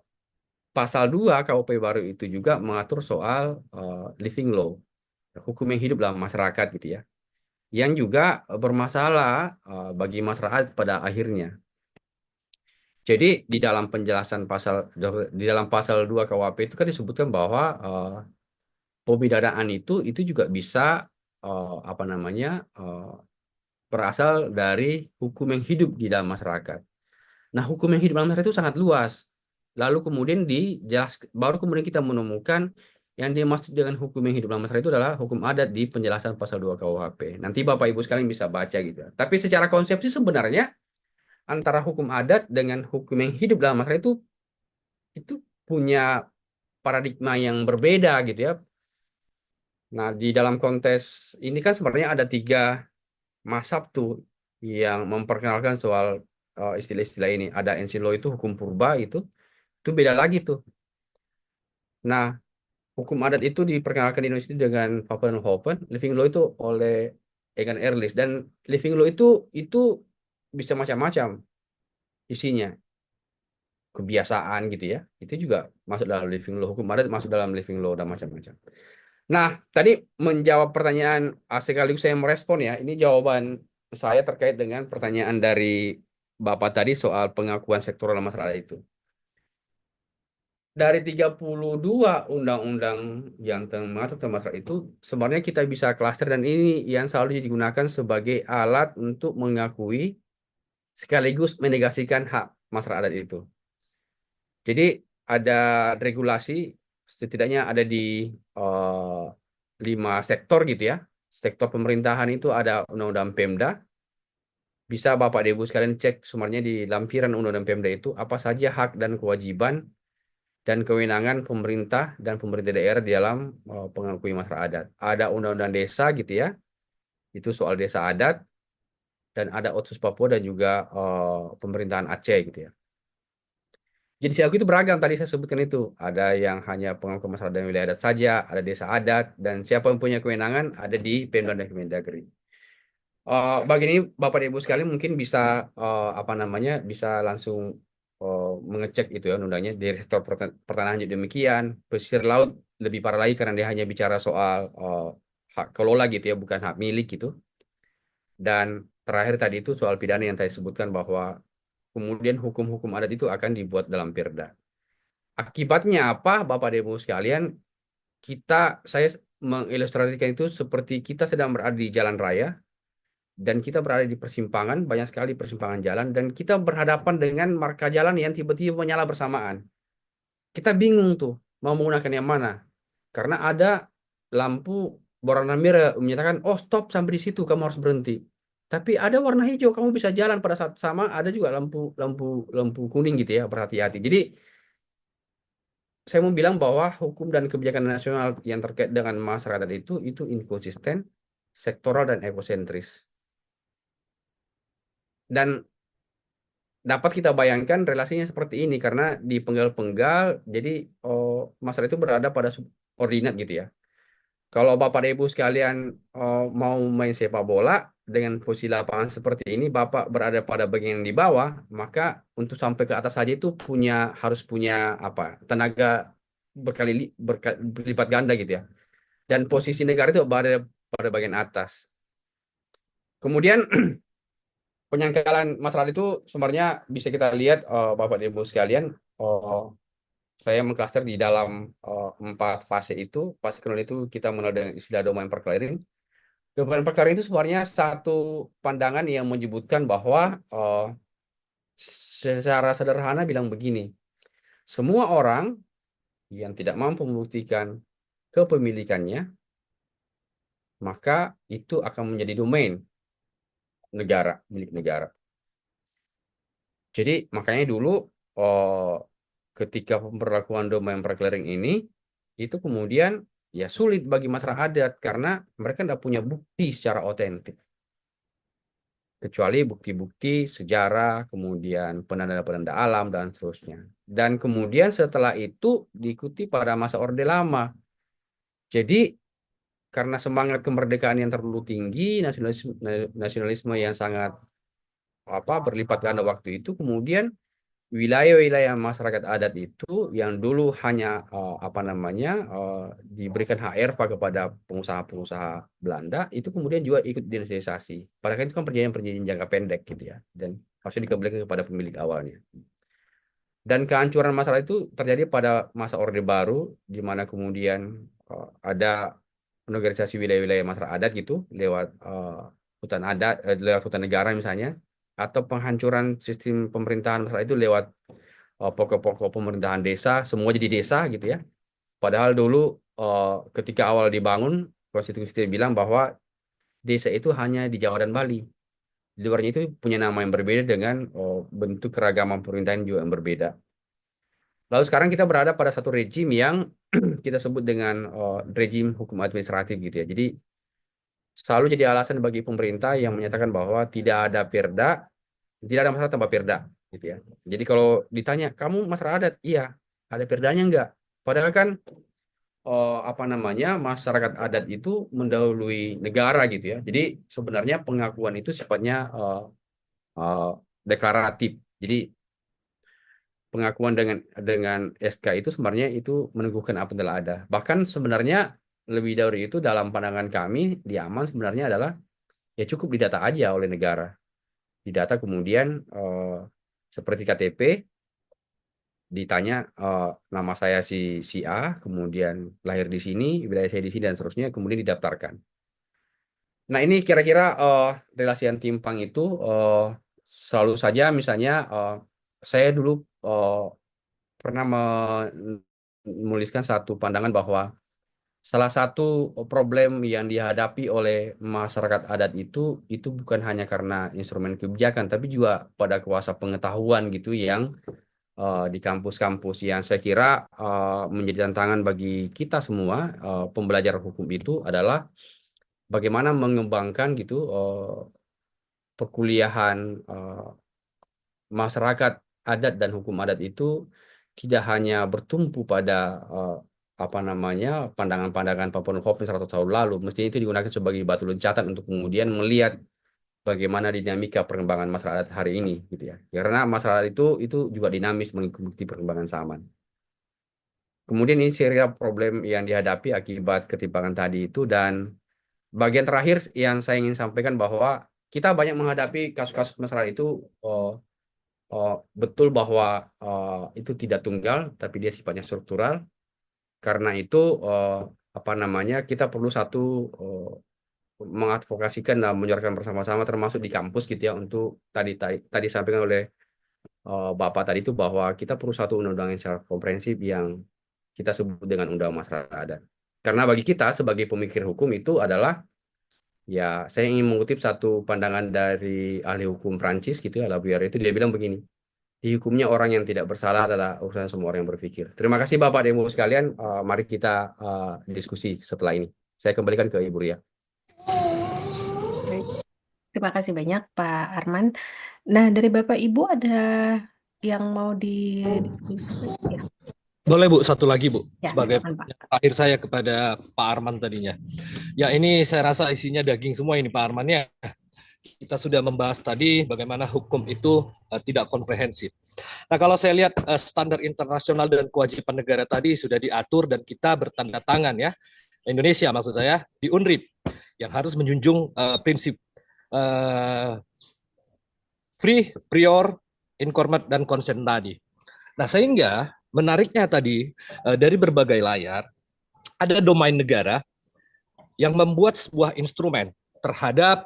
pasal 2 KUHP baru itu juga mengatur soal living law, hukum yang hidup dalam masyarakat gitu ya, yang juga bermasalah bagi masyarakat pada akhirnya. Jadi di dalam penjelasan di dalam pasal 2 KUHP itu kan disebutkan bahwa pemidanaan itu juga bisa apa namanya berasal dari hukum yang hidup di dalam masyarakat. Nah, hukum yang hidup dalam masyarakat itu sangat luas. Lalu kemudian baru kemudian kita menemukan yang dimaksud dengan hukum yang hidup dalam masyarakat itu adalah hukum adat di penjelasan pasal 2 KUHP. Nanti Bapak Ibu sekalian bisa baca gitu. Tapi secara konsepsi sebenarnya antara hukum adat dengan hukum yang hidup dalam masyarakat itu punya paradigma yang berbeda gitu ya. Nah, di dalam konteks ini kan sebenarnya ada 3 mazhab tuh yang memperkenalkan soal istilah-istilah ini. Ada ancient law, itu hukum purba, itu beda lagi tuh. Nah, hukum adat itu diperkenalkan di Indonesia dengan Papenhofen, living law itu oleh Egan Ehrlich, dan living law itu bisa macam-macam isinya, kebiasaan gitu ya. Itu juga masuk dalam living law, hukum adat masuk dalam living law dan macam-macam. Nah, tadi menjawab pertanyaan sekaligus saya merespon ya. Ini jawaban saya terkait dengan pertanyaan dari Bapak tadi soal pengakuan sektoral masyarakat itu. Dari 32 undang-undang yang mengatur tentang masyarakat itu, sebenarnya kita bisa klaster, dan ini yang selalu digunakan sebagai alat untuk mengakui sekaligus menegasikan hak masyarakat itu. Jadi ada regulasi setidaknya ada di eh, 5 sektor gitu ya. Sektor pemerintahan itu ada Undang-Undang Pemda. Bisa Bapak dan Ibu sekalian cek sebenarnya di lampiran Undang-Undang Pemda itu apa saja hak dan kewajiban dan kewenangan pemerintah dan pemerintah daerah di dalam pengakui masyarakat adat. Ada Undang-Undang Desa gitu ya. Itu soal desa adat dan ada Otsus Papua dan juga pemerintahan Aceh gitu ya. Jadi siaku itu beragam tadi saya sebutkan itu. Ada yang hanya pengakuan masyarakat dan wilayah adat saja, ada desa adat, dan siapa yang punya kewenangan ada di Pemda dan Kemendagri. Bagi ini Bapak dan Ibu sekalian mungkin bisa apa namanya bisa langsung mengecek itu ya undangnya dari sektor pertanahan juga demikian, pesisir laut lebih parah lagi karena dia hanya bicara soal hak kelola gitu ya, bukan hak milik gitu. Dan terakhir tadi itu soal pidana yang saya sebutkan bahwa kemudian hukum-hukum adat itu akan dibuat dalam Perda. Akibatnya apa, Bapak dan Ibu sekalian? Saya mengilustrasikan itu seperti kita sedang berada di jalan raya dan kita berada di persimpangan, banyak sekali persimpangan jalan dan kita berhadapan dengan marka jalan yang tiba-tiba menyala bersamaan. Kita bingung tuh mau menggunakan yang mana. Karena ada lampu berwarna merah menyatakan, oh stop sampai di situ, kamu harus berhenti. Tapi ada warna hijau, kamu bisa jalan pada saat sama. Ada juga lampu lampu lampu kuning gitu ya, berhati-hati. Jadi saya mau bilang bahwa hukum dan kebijakan nasional yang terkait dengan masyarakat itu inkonsisten, sektoral dan egosentris. Dan dapat kita bayangkan relasinya seperti ini karena di penggal-penggal, jadi masyarakat itu berada pada subordinat gitu ya. Kalau Bapak dan Ibu sekalian mau main sepak bola dengan posisi lapangan seperti ini, Bapak berada pada bagian di bawah, maka untuk sampai ke atas saja itu harus punya apa? Tenaga berlipat ganda gitu ya. Dan posisi negara itu berada pada bagian atas. Kemudian penyangkalan masalah itu sebenarnya bisa kita lihat Bapak dan Ibu sekalian, eh, saya mengklaster di dalam 4 fase itu. Fase kedua itu kita mengenal dengan istilah domain perclearing. Domain perclearing itu sebenarnya satu pandangan yang menyebutkan bahwa secara sederhana bilang begini, semua orang yang tidak mampu membuktikan kepemilikannya, maka itu akan menjadi domain negara, milik negara. Jadi makanya dulu eh, ketika pemberlakuan domain perclearing ini itu kemudian ya sulit bagi masyarakat adat karena mereka tidak punya bukti secara otentik kecuali bukti-bukti sejarah, kemudian penanda-penanda alam dan seterusnya. Dan kemudian setelah itu diikuti pada masa Orde Lama. Jadi karena semangat kemerdekaan yang terlalu tinggi, nasionalisme yang sangat berlipat ganda waktu itu, kemudian wilayah-wilayah masyarakat adat itu yang dulu hanya diberikan HRVA kepada pengusaha-pengusaha Belanda itu kemudian juga ikut dinasionalisasi. Padahal itu kan perjanjian jangka pendek gitu ya dan harusnya dikembalikan kepada pemilik awalnya. Dan kehancuran masalah itu terjadi pada masa Orde Baru di mana kemudian ada negosiasi wilayah-wilayah masyarakat adat gitu lewat hutan adat, lewat hutan negara misalnya, atau penghancuran sistem pemerintahan masyarakat itu lewat pokok-pokok pemerintahan desa, semua jadi desa gitu ya. Padahal dulu ketika awal dibangun, konstitusi bilang bahwa desa itu hanya di Jawa dan Bali. Di luarnya itu punya nama yang berbeda dengan bentuk keragaman pemerintahan juga yang berbeda. Lalu sekarang kita berada pada satu rejim yang kita sebut dengan rejim hukum administratif gitu ya. Jadi selalu jadi alasan bagi pemerintah yang menyatakan bahwa tidak ada perda, tidak ada masalah tanpa perda gitu ya. Jadi kalau ditanya, kamu masyarakat adat? Iya, ada perdanya enggak? Padahal kan masyarakat adat itu mendahului negara gitu ya. Jadi sebenarnya pengakuan itu sifatnya eh, deklaratif. Jadi pengakuan dengan SK itu sebenarnya itu meneguhkan apa yang telah ada. Bahkan sebenarnya lebih dari itu dalam pandangan kami di aman sebenarnya adalah ya cukup didata aja oleh negara. Didata kemudian seperti KTP ditanya nama saya si A, kemudian lahir di sini, wilayah saya di sini dan seterusnya, kemudian didaftarkan. Nah ini kira-kira relasi yang timpang itu selalu saja misalnya saya dulu pernah menuliskan satu pandangan bahwa salah satu problem yang dihadapi oleh masyarakat adat itu bukan hanya karena instrumen kebijakan, tapi juga pada kuasa pengetahuan gitu yang di kampus-kampus yang saya kira menjadi tantangan bagi kita semua pembelajar hukum itu adalah bagaimana mengembangkan gitu perkuliahan masyarakat adat dan hukum adat itu tidak hanya bertumpu pada eh, apa namanya pandangan-pandangan Papan Hopkins 100 tahun lalu, mestinya itu digunakan sebagai batu loncatan untuk kemudian melihat bagaimana dinamika perkembangan masyarakat adat hari ini gitu ya. Karena masyarakat itu juga dinamis mengikuti perkembangan zaman. Kemudian ini serial problem yang dihadapi akibat ketimpangan tadi itu, dan bagian terakhir yang saya ingin sampaikan bahwa kita banyak menghadapi kasus-kasus masalah itu. eh, Betul bahwa itu tidak tunggal, tapi dia sifatnya struktural. Karena itu eh, apa namanya kita perlu satu mengadvokasikan dan menyuarakan bersama-sama, termasuk di kampus gitu ya, untuk tadi disampaikan oleh Bapak tadi itu bahwa kita perlu satu undang-undang yang secara komprehensif yang kita sebut dengan Undang Masyarakat Adat. Karena bagi kita sebagai pemikir hukum itu adalah, ya, saya ingin mengutip satu pandangan dari ahli hukum Prancis gitu ya, Labuyere, itu dia bilang begini: dihukumnya orang yang tidak bersalah adalah urusan semua orang yang berpikir. Terima kasih Bapak dan Ibu sekalian. Mari kita diskusi setelah ini. Saya kembalikan ke Ibu Ria. Baik. Terima kasih banyak Pak Arman. Nah, dari Bapak Ibu ada yang mau didiskusi? Ya, Boleh Bu, satu lagi Bu, ya sebagai silakan Pak. akhir saya kepada Pak Arman tadinya. Ya ini saya rasa isinya daging semua ini Pak Arman ya. Kita sudah membahas tadi bagaimana hukum itu tidak komprehensif. Nah kalau saya lihat standar internasional dan kewajiban negara tadi sudah diatur dan kita bertanda tangan ya, Indonesia maksud saya, di UNRIP yang harus menjunjung prinsip uh, free, prior, informed, dan consent tadi. Nah sehingga menariknya tadi dari berbagai layar ada domain negara yang membuat sebuah instrumen terhadap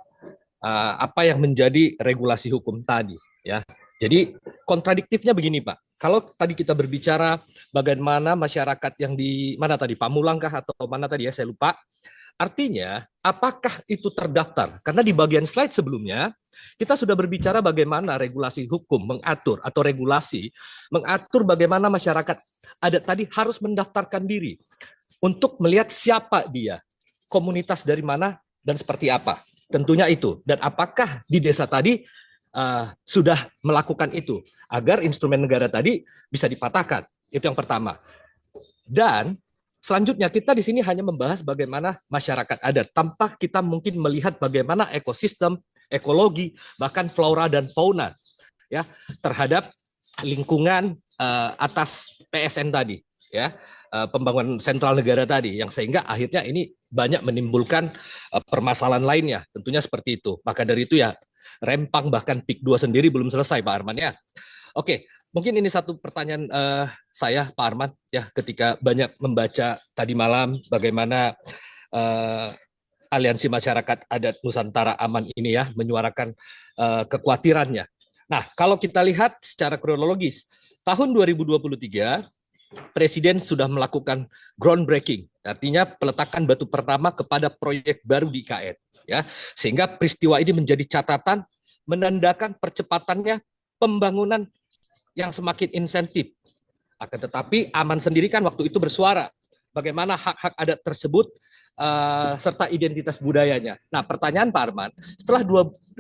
apa yang menjadi regulasi hukum tadi ya. Jadi kontradiktifnya begini Pak. Kalau tadi kita berbicara bagaimana masyarakat yang di mana tadi Pamulangkah atau mana tadi ya saya lupa. Artinya apakah itu terdaftar? Karena di bagian slide sebelumnya kita sudah berbicara bagaimana regulasi hukum mengatur atau regulasi mengatur bagaimana masyarakat adat tadi harus mendaftarkan diri untuk melihat siapa dia, komunitas dari mana dan seperti apa. Tentunya itu. Dan apakah di desa tadi sudah melakukan itu agar instrumen negara tadi bisa dipatahkan. Itu yang pertama. Dan selanjutnya kita di sini hanya membahas bagaimana masyarakat adat tanpa kita mungkin melihat bagaimana ekosistem, ekologi, bahkan flora dan fauna ya terhadap lingkungan atas PSN tadi ya. Pembangunan sentral negara tadi yang sehingga akhirnya ini banyak menimbulkan permasalahan lainnya tentunya seperti itu. Maka dari itu ya Rempang bahkan PIK 2 sendiri belum selesai Pak Arman ya. Oke, mungkin ini satu pertanyaan saya Pak Arman ya ketika banyak membaca tadi malam bagaimana Aliansi Masyarakat Adat Nusantara Aman ini ya menyuarakan kekhawatirannya. Nah, kalau kita lihat secara kronologis, tahun 2023 Presiden sudah melakukan groundbreaking, artinya peletakan batu pertama kepada proyek baru di IKN, ya, sehingga peristiwa ini menjadi catatan menandakan percepatannya pembangunan yang semakin insentif. Akan tetapi Aman sendiri kan waktu itu bersuara bagaimana hak-hak adat tersebut serta identitas budayanya. Nah, pertanyaan Pak Arman, setelah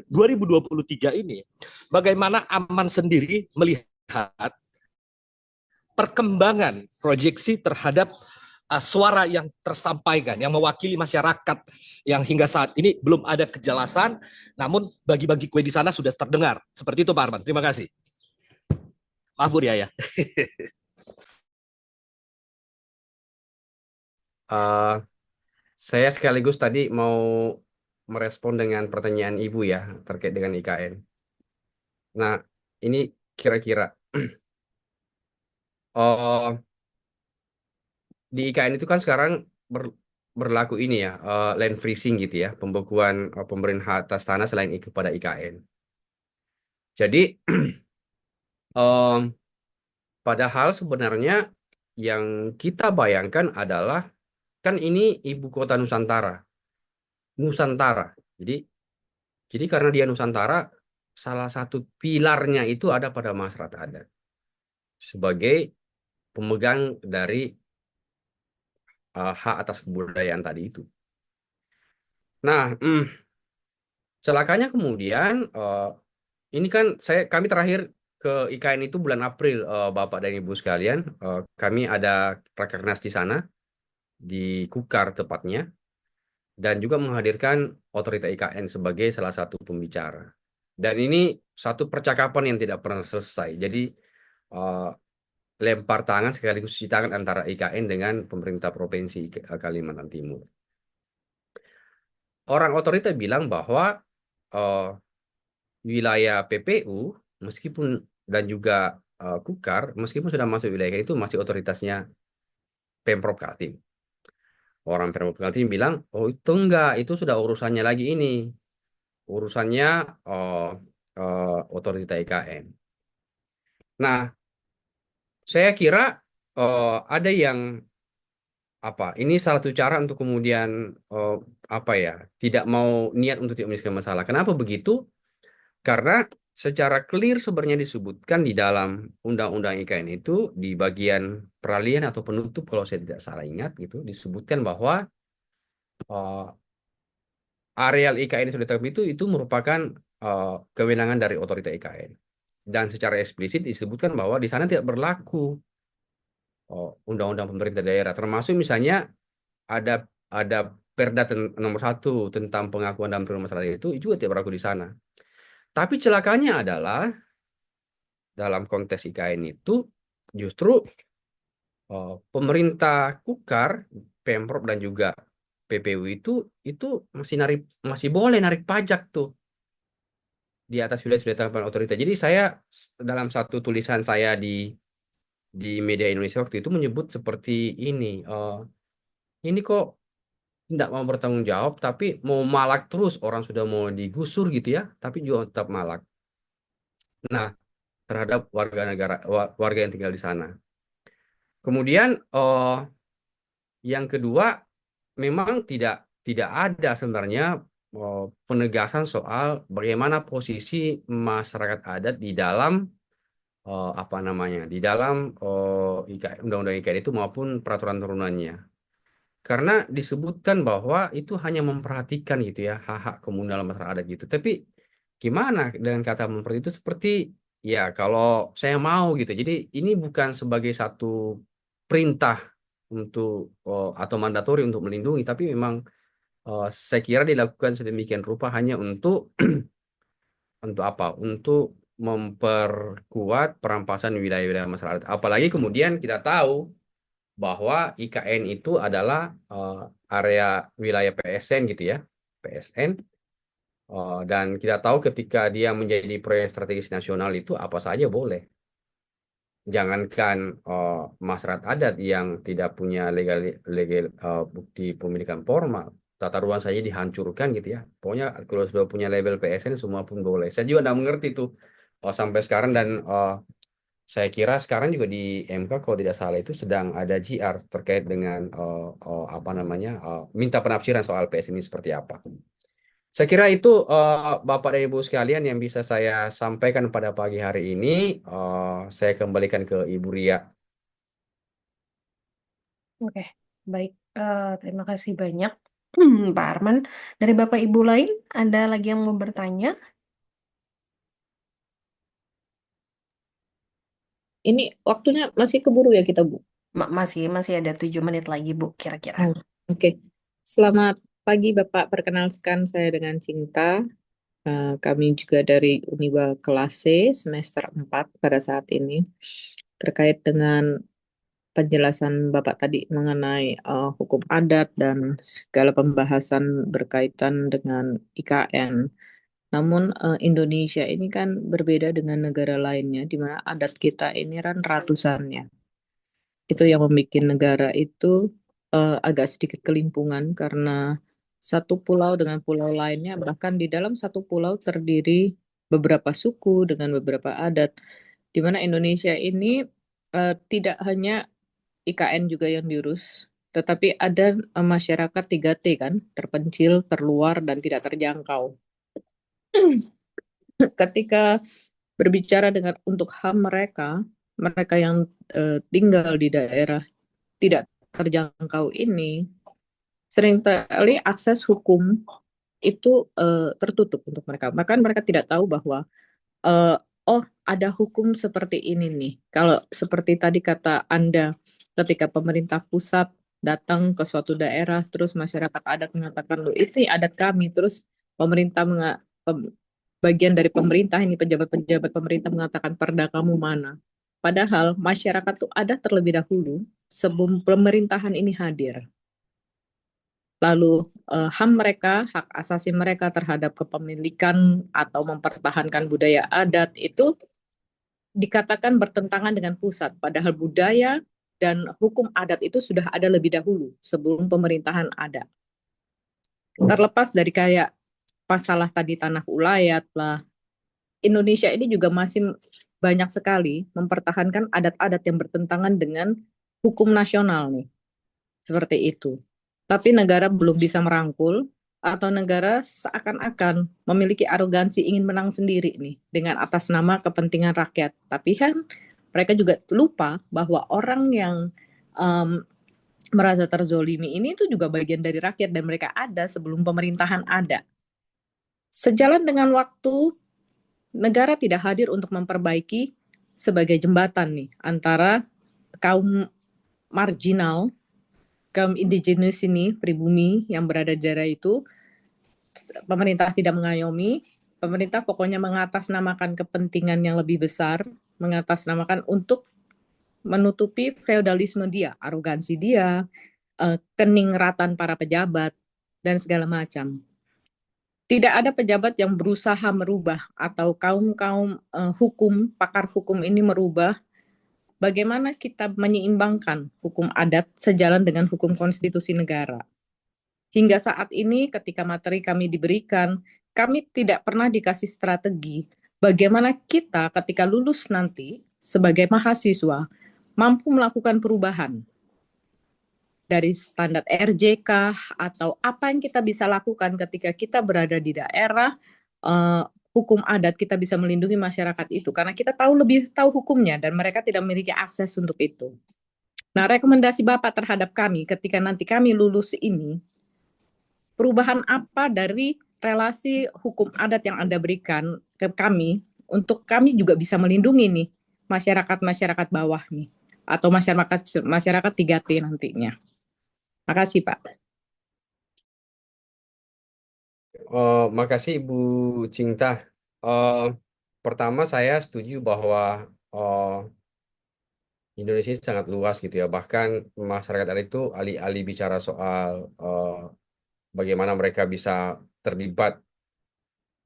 2023 ini, bagaimana Aman sendiri melihat perkembangan proyeksi terhadap suara yang tersampaikan, yang mewakili masyarakat yang hingga saat ini belum ada kejelasan, namun bagi-bagi kue di sana sudah terdengar. Seperti itu Pak Arman. Terima kasih. Maaf Bu ya. Saya sekaligus tadi mau merespon dengan pertanyaan Ibu ya terkait dengan IKN. Nah, ini kira-kira di IKN itu kan sekarang berlaku ini ya, land freezing gitu ya, pembekuan pemberian hak atas tanah selain kepada IKN. Jadi Padahal sebenarnya yang kita bayangkan adalah kan ini ibu kota Nusantara. Nusantara. Jadi karena dia Nusantara, salah satu pilarnya itu ada pada masyarakat adat sebagai pemegang dari hak atas kebudayaan tadi itu. Nah, celakanya kemudian ini kan kami terakhir ke IKN itu bulan April, Bapak dan Ibu sekalian. Kami ada rakernas di sana di Kukar tepatnya, dan juga menghadirkan otorita IKN sebagai salah satu pembicara. Dan ini satu percakapan yang tidak pernah selesai. Jadi eh, lempar tangan sekaligus cuci tangan antara IKN dengan pemerintah provinsi Kalimantan Timur. Orang otorita bilang bahwa eh, wilayah PPU meskipun dan juga Kukar meskipun sudah masuk wilayah itu masih otoritasnya Pemprov Kaltim. Orang Pemprov Kaltim bilang, oh itu enggak, itu sudah urusannya lagi ini, urusannya eh, otorita IKN. Nah, saya kira ada yang apa? Ini salah satu cara untuk kemudian eh, apa ya? Tidak mau niat untuk tidak menyelesaikan masalah. Kenapa begitu? Karena secara clear sebenarnya disebutkan di dalam Undang-Undang IKN itu di bagian peralihan atau penutup kalau saya tidak salah ingat gitu disebutkan bahwa eh, areal IKN yang sudah ditetapkan itu merupakan kewenangan dari otorita IKN. Dan secara eksplisit disebutkan bahwa di sana tidak berlaku undang-undang pemerintah daerah, termasuk misalnya ada Perda nomor 1 tentang pengakuan dalam perlindungan masyarakat itu juga tidak berlaku di sana. Tapi celakanya adalah dalam konteks IKN itu justru pemerintah Kukar, Pemprov dan juga PPU itu masih boleh narik pajak tuh di atas wilayah sudah ditetapkan otorita. Jadi saya dalam satu tulisan saya di media Indonesia waktu itu menyebut seperti ini. Ini kok tidak mau bertanggung jawab, tapi mau malak terus. Orang sudah mau digusur gitu ya, tapi juga tetap malak. Nah, terhadap warga yang tinggal di sana. Kemudian yang kedua, memang tidak ada sebenarnya penegasan soal bagaimana posisi masyarakat adat di dalam apa namanya, di dalam Undang-Undang IKN itu maupun peraturan turunannya. Karena disebutkan bahwa itu hanya memperhatikan gitu ya hak-hak komunal masyarakat adat gitu. Tapi gimana dengan kata memperhatikan itu seperti ya kalau saya mau gitu. Jadi ini bukan sebagai satu perintah untuk atau mandatori untuk melindungi, tapi memang saya kira dilakukan sedemikian rupa hanya untuk untuk apa? Untuk memperkuat perampasan wilayah-wilayah masyarakat. Apalagi kemudian kita tahu bahwa IKN itu adalah area wilayah PSN gitu ya, PSN. Dan kita tahu ketika dia menjadi proyek strategis nasional itu apa saja boleh. Jangankan masyarakat adat yang tidak punya legal bukti pemilikan formal, tata ruang saja dihancurkan gitu ya. Pokoknya kalau sudah punya label PSN semua pun boleh. Saya juga tidak mengerti tuh sampai sekarang dan saya kira sekarang juga di MK kalau tidak salah itu sedang ada GR terkait dengan apa namanya minta penafsiran soal PS ini seperti apa. Saya kira itu Bapak dan Ibu sekalian yang bisa saya sampaikan pada pagi hari ini. Saya kembalikan ke Ibu Ria. Oke, baik. Terima kasih banyak, Pak Arman. Dari Bapak Ibu lain, ada lagi yang mau bertanya? Ini waktunya masih keburu ya kita, Bu? Masih ada 7 menit lagi, Bu, kira-kira. Oh, oke. Selamat pagi, Bapak. Perkenalkan saya dengan Cinta. Kami juga dari Uniba kelas C semester 4 pada saat ini. Terkait dengan penjelasan Bapak tadi mengenai hukum adat dan segala pembahasan berkaitan dengan IKN. Namun Indonesia ini kan berbeda dengan negara lainnya, di mana adat kita ini kan ratusannya. Itu yang membuat negara itu agak sedikit kelimpungan karena satu pulau dengan pulau lainnya, bahkan di dalam satu pulau terdiri beberapa suku dengan beberapa adat, di mana Indonesia ini tidak hanya IKN juga yang diurus, tetapi ada masyarakat 3T kan, terpencil, terluar, dan tidak terjangkau. Ketika berbicara dengan untuk HAM mereka, mereka yang tinggal di daerah tidak terjangkau ini, seringkali akses hukum itu tertutup untuk mereka. Bahkan mereka tidak tahu bahwa eh, oh ada hukum seperti ini nih. Kalau seperti tadi kata Anda, ketika pemerintah pusat datang ke suatu daerah, terus masyarakat adat mengatakan, loh itu adat kami, terus pemerintah bagian dari pemerintah ini pejabat-pejabat pemerintah mengatakan perda kamu mana. Padahal masyarakat itu ada terlebih dahulu sebelum pemerintahan ini hadir. Lalu HAM mereka, hak asasi mereka terhadap kepemilikan atau mempertahankan budaya adat itu dikatakan bertentangan dengan pusat, padahal budaya dan hukum adat itu sudah ada lebih dahulu sebelum pemerintahan ada. Terlepas dari kayak masalah tadi tanah ulayat lah, Indonesia ini juga masih banyak sekali mempertahankan adat-adat yang bertentangan dengan hukum nasional nih, seperti itu. Tapi negara belum bisa merangkul atau negara seakan-akan memiliki arogansi ingin menang sendiri nih dengan atas nama kepentingan rakyat. Tapi kan mereka juga lupa bahwa orang yang em, merasa terzolimi ini itu juga bagian dari rakyat dan mereka ada sebelum pemerintahan ada. Sejalan dengan waktu, negara tidak hadir untuk memperbaiki sebagai jembatan nih antara kaum marginal, kaum indigenous ini, pribumi yang berada di daerah itu. Pemerintah tidak mengayomi, pemerintah pokoknya mengatasnamakan kepentingan yang lebih besar, mengatasnamakan untuk menutupi feodalisme dia, arogansi dia, keningratan para pejabat, dan segala macam. Tidak ada pejabat yang berusaha merubah atau kaum-kaum hukum, pakar hukum ini merubah bagaimana kita menyeimbangkan hukum adat sejalan dengan hukum konstitusi negara. Hingga saat ini ketika materi kami diberikan, kami tidak pernah dikasih strategi bagaimana kita ketika lulus nanti sebagai mahasiswa mampu melakukan perubahan dari standar RJK atau apa yang kita bisa lakukan ketika kita berada di daerah hukum adat kita bisa melindungi masyarakat itu karena kita lebih tahu hukumnya dan mereka tidak memiliki akses untuk itu. Nah, rekomendasi Bapak terhadap kami ketika nanti kami lulus ini, perubahan apa dari relasi hukum adat yang Anda berikan ke kami untuk kami juga bisa melindungi nih masyarakat-masyarakat bawah nih atau masyarakat 3T nantinya. Makasih, Pak. Makasih Ibu Cinta. Pertama saya setuju bahwa Indonesia ini sangat luas gitu ya. Bahkan masyarakat adat itu alih-alih bicara soal bagaimana mereka bisa terlibat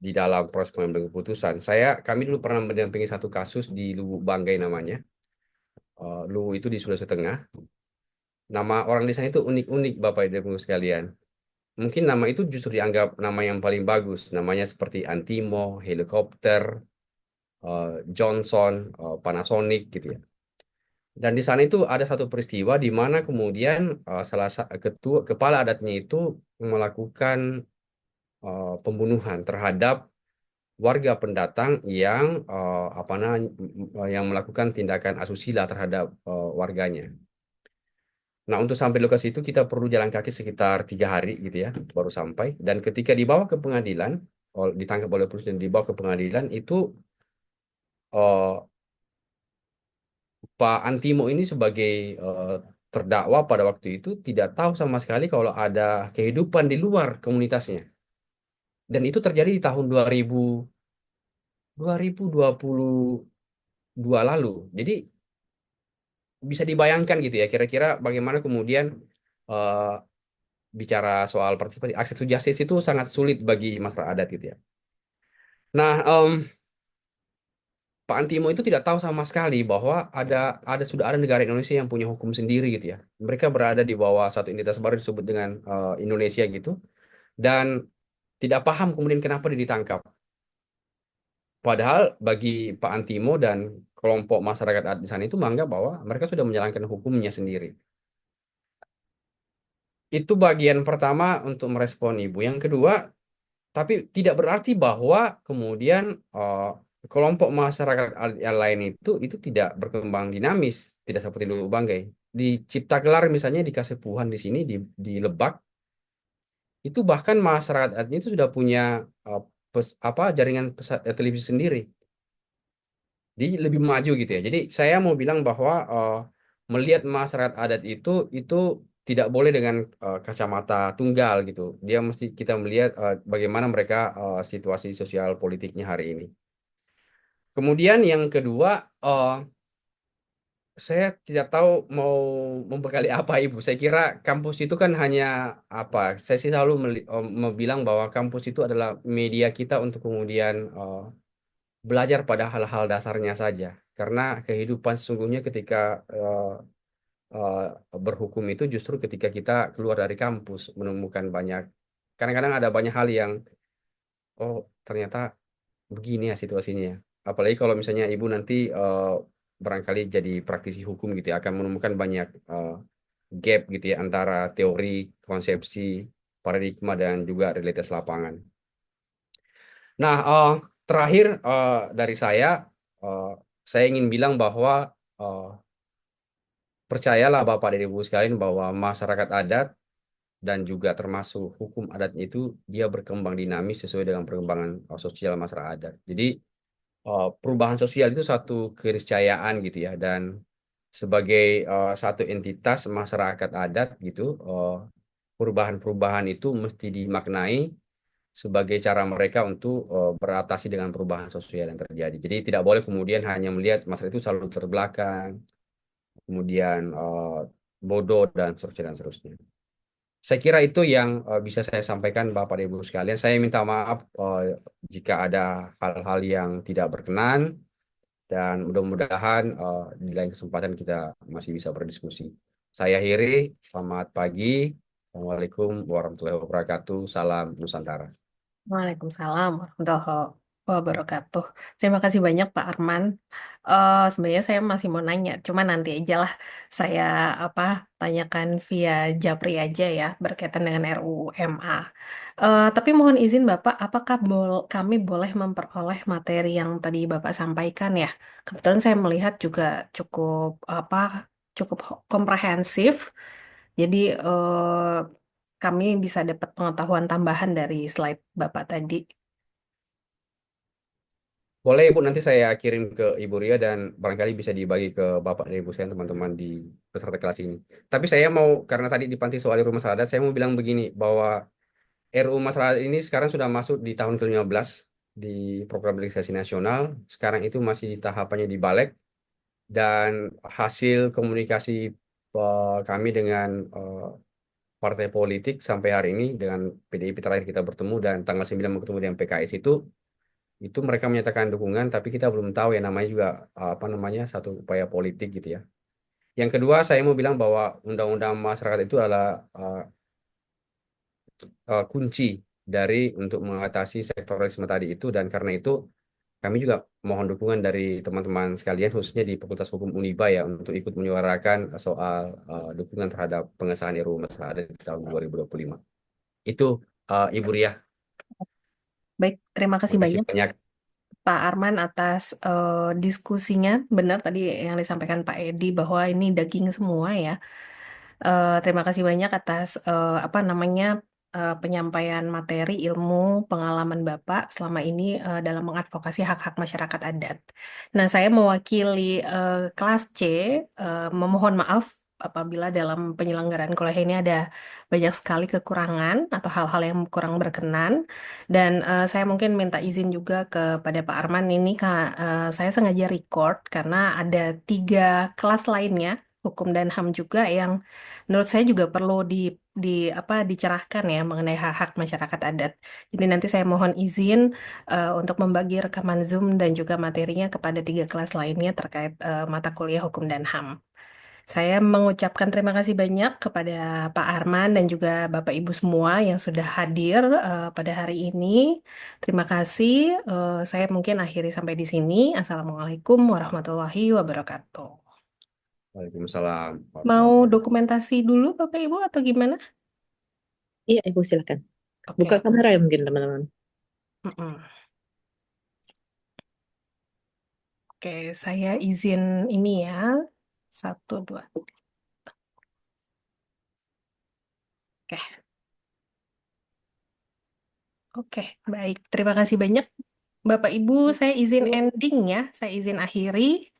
di dalam proses pengambilan keputusan. Kami dulu pernah mendampingi satu kasus di Lubuk Banggai namanya. Luwu itu di Sulawesi Tengah. Nama orang di sana itu unik-unik Bapak Ibu sekalian. Mungkin nama itu justru dianggap nama yang paling bagus. Namanya seperti Antimo, helikopter, Johnson, Panasonic gitu ya. Dan di sana itu ada satu peristiwa di mana kemudian salah satu kepala adatnya itu melakukan pembunuhan terhadap warga pendatang yang yang melakukan tindakan asusila terhadap warganya. Nah, untuk sampai lokasi itu kita perlu jalan kaki sekitar 3 hari gitu ya, baru sampai. Dan ketika dibawa ke pengadilan, ditangkap oleh polisi dan dibawa ke pengadilan, itu Pak Antimo ini sebagai terdakwa pada waktu itu tidak tahu sama sekali kalau ada kehidupan di luar komunitasnya. Dan itu terjadi di tahun 2022 lalu. Jadi bisa dibayangkan gitu ya, kira-kira bagaimana kemudian eh, bicara soal partisipasi akses to justice itu sangat sulit bagi masyarakat adat gitu ya. Nah, Pak Antimo itu tidak tahu sama sekali bahwa sudah ada negara Indonesia yang punya hukum sendiri gitu ya. Mereka berada di bawah satu entitas baru disebut dengan Indonesia gitu, dan tidak paham kemudian kenapa dia ditangkap. Padahal bagi Pak Antimo dan kelompok masyarakat adat di sana itu menganggap bahwa mereka sudah menjalankan hukumnya sendiri. Itu bagian pertama untuk merespon ibu. Yang kedua, tapi tidak berarti bahwa kemudian kelompok masyarakat adat yang lain itu tidak berkembang dinamis, tidak seperti Lubuk Banggai. Di Cipta Gelar misalnya di Kasepuhan di sini di Lebak itu bahkan masyarakat adatnya itu sudah punya jaringan televisi sendiri. Dia lebih maju gitu ya. Jadi saya mau bilang bahwa melihat masyarakat adat itu tidak boleh dengan kacamata tunggal gitu. Dia mesti kita melihat bagaimana mereka situasi sosial politiknya hari ini. Kemudian yang kedua, saya tidak tahu mau membekali apa Ibu. Saya kira kampus itu kan hanya apa? Saya sih selalu bilang bahwa kampus itu adalah media kita untuk kemudian belajar pada hal-hal dasarnya saja. Karena kehidupan sesungguhnya ketika eh, berhukum itu justru ketika kita keluar dari kampus menemukan banyak. Kadang-kadang ada banyak hal yang oh ternyata begini ya situasinya. Apalagi kalau misalnya ibu nanti barangkali jadi praktisi hukum gitu ya, akan menemukan banyak gap gitu ya antara teori, konsepsi, paradigma dan juga realitas lapangan. Nah, terakhir dari eh, saya ingin bilang bahwa eh, percayalah Bapak dan Ibu sekalian bahwa masyarakat adat dan juga termasuk hukum adat itu dia berkembang dinamis sesuai dengan perkembangan sosial masyarakat adat. Jadi perubahan sosial itu satu keniscayaan gitu ya dan sebagai satu entitas masyarakat adat gitu perubahan-perubahan itu mesti dimaknai sebagai cara mereka untuk beratasi dengan perubahan sosial yang terjadi. Jadi tidak boleh kemudian hanya melihat masyarakat itu selalu terbelakang, kemudian bodoh dan seterusnya dan seterusnya. Saya kira itu yang bisa saya sampaikan Bapak dan Ibu sekalian. Saya minta maaf jika ada hal-hal yang tidak berkenan dan mudah-mudahan di lain kesempatan kita masih bisa berdiskusi. Saya akhiri, selamat pagi. Assalamualaikum warahmatullahi wabarakatuh. Salam Nusantara. Waalaikumsalam warahmatullahi wabarakatuh. Terima kasih banyak Pak Arman. Sebenarnya saya masih mau nanya, cuma nanti aja lah saya apa tanyakan via Japri aja ya berkaitan dengan RUU MA. Tapi mohon izin Bapak, apakah kami boleh memperoleh materi yang tadi Bapak sampaikan ya? Kebetulan saya melihat juga cukup cukup komprehensif. Jadi kami bisa dapat pengetahuan tambahan dari slide Bapak tadi. Boleh Ibu, nanti saya kirim ke Ibu Ria dan barangkali bisa dibagi ke Bapak dan Ibu saya teman-teman di peserta kelas ini. Tapi saya mau, karena tadi dipanti soal rumah sahadat, saya mau bilang begini, bahwa RUU Masyarakat ini sekarang sudah masuk di tahun ke-15 di program legislasi nasional. Sekarang itu masih di tahapannya di Balek dan hasil komunikasi kami dengan partai politik sampai hari ini dengan PDIP terakhir kita bertemu dan tanggal 9 mau ketemu dengan PKS itu mereka menyatakan dukungan tapi kita belum tahu ya namanya juga apa namanya satu upaya politik gitu ya. Yang kedua saya mau bilang bahwa undang-undang masyarakat itu adalah kunci dari untuk mengatasi sektoralisme tadi itu dan karena itu kami juga mohon dukungan dari teman-teman sekalian khususnya di Fakultas Hukum Uniba ya untuk ikut menyuarakan soal dukungan terhadap pengesahan RUU Masyarakat di tahun 2025. Itu Ibu Ria. Baik, terima kasih Terima kasih banyak banyak. Pak Arman atas diskusinya. Benar tadi yang disampaikan Pak Edi bahwa ini daging semua ya. Terima kasih banyak atas apa namanya penyampaian materi, ilmu, pengalaman Bapak selama ini dalam mengadvokasi hak-hak masyarakat adat. Nah, saya mewakili kelas C memohon maaf apabila dalam penyelenggaraan kuliah ini ada banyak sekali kekurangan atau hal-hal yang kurang berkenan. Dan saya mungkin minta izin juga kepada Pak Arman ini, Kak, saya sengaja record karena ada 3 kelas lainnya hukum dan HAM juga yang menurut saya juga perlu di dicerahkan ya mengenai hak-hak masyarakat adat. Jadi nanti saya mohon izin untuk membagi rekaman Zoom dan juga materinya kepada 3 kelas lainnya terkait mata kuliah hukum dan HAM. Saya mengucapkan terima kasih banyak kepada Pak Arman dan juga Bapak Ibu semua yang sudah hadir pada hari ini. Terima kasih. Saya mungkin akhiri sampai di sini. Assalamualaikum warahmatullahi wabarakatuh. Waalaikumsalam Mau warahmatullahi wabarakatuh. dokumentasi dulu Bapak Ibu atau gimana? Iya, Ibu silakan. Buka Oke. kamera ya mungkin teman-teman. Mm-mm. Oke, saya izin ini ya. Satu, dua. Oke, oke, baik. Terima kasih banyak. Bapak Ibu, saya izin ending ya. Saya izin akhiri.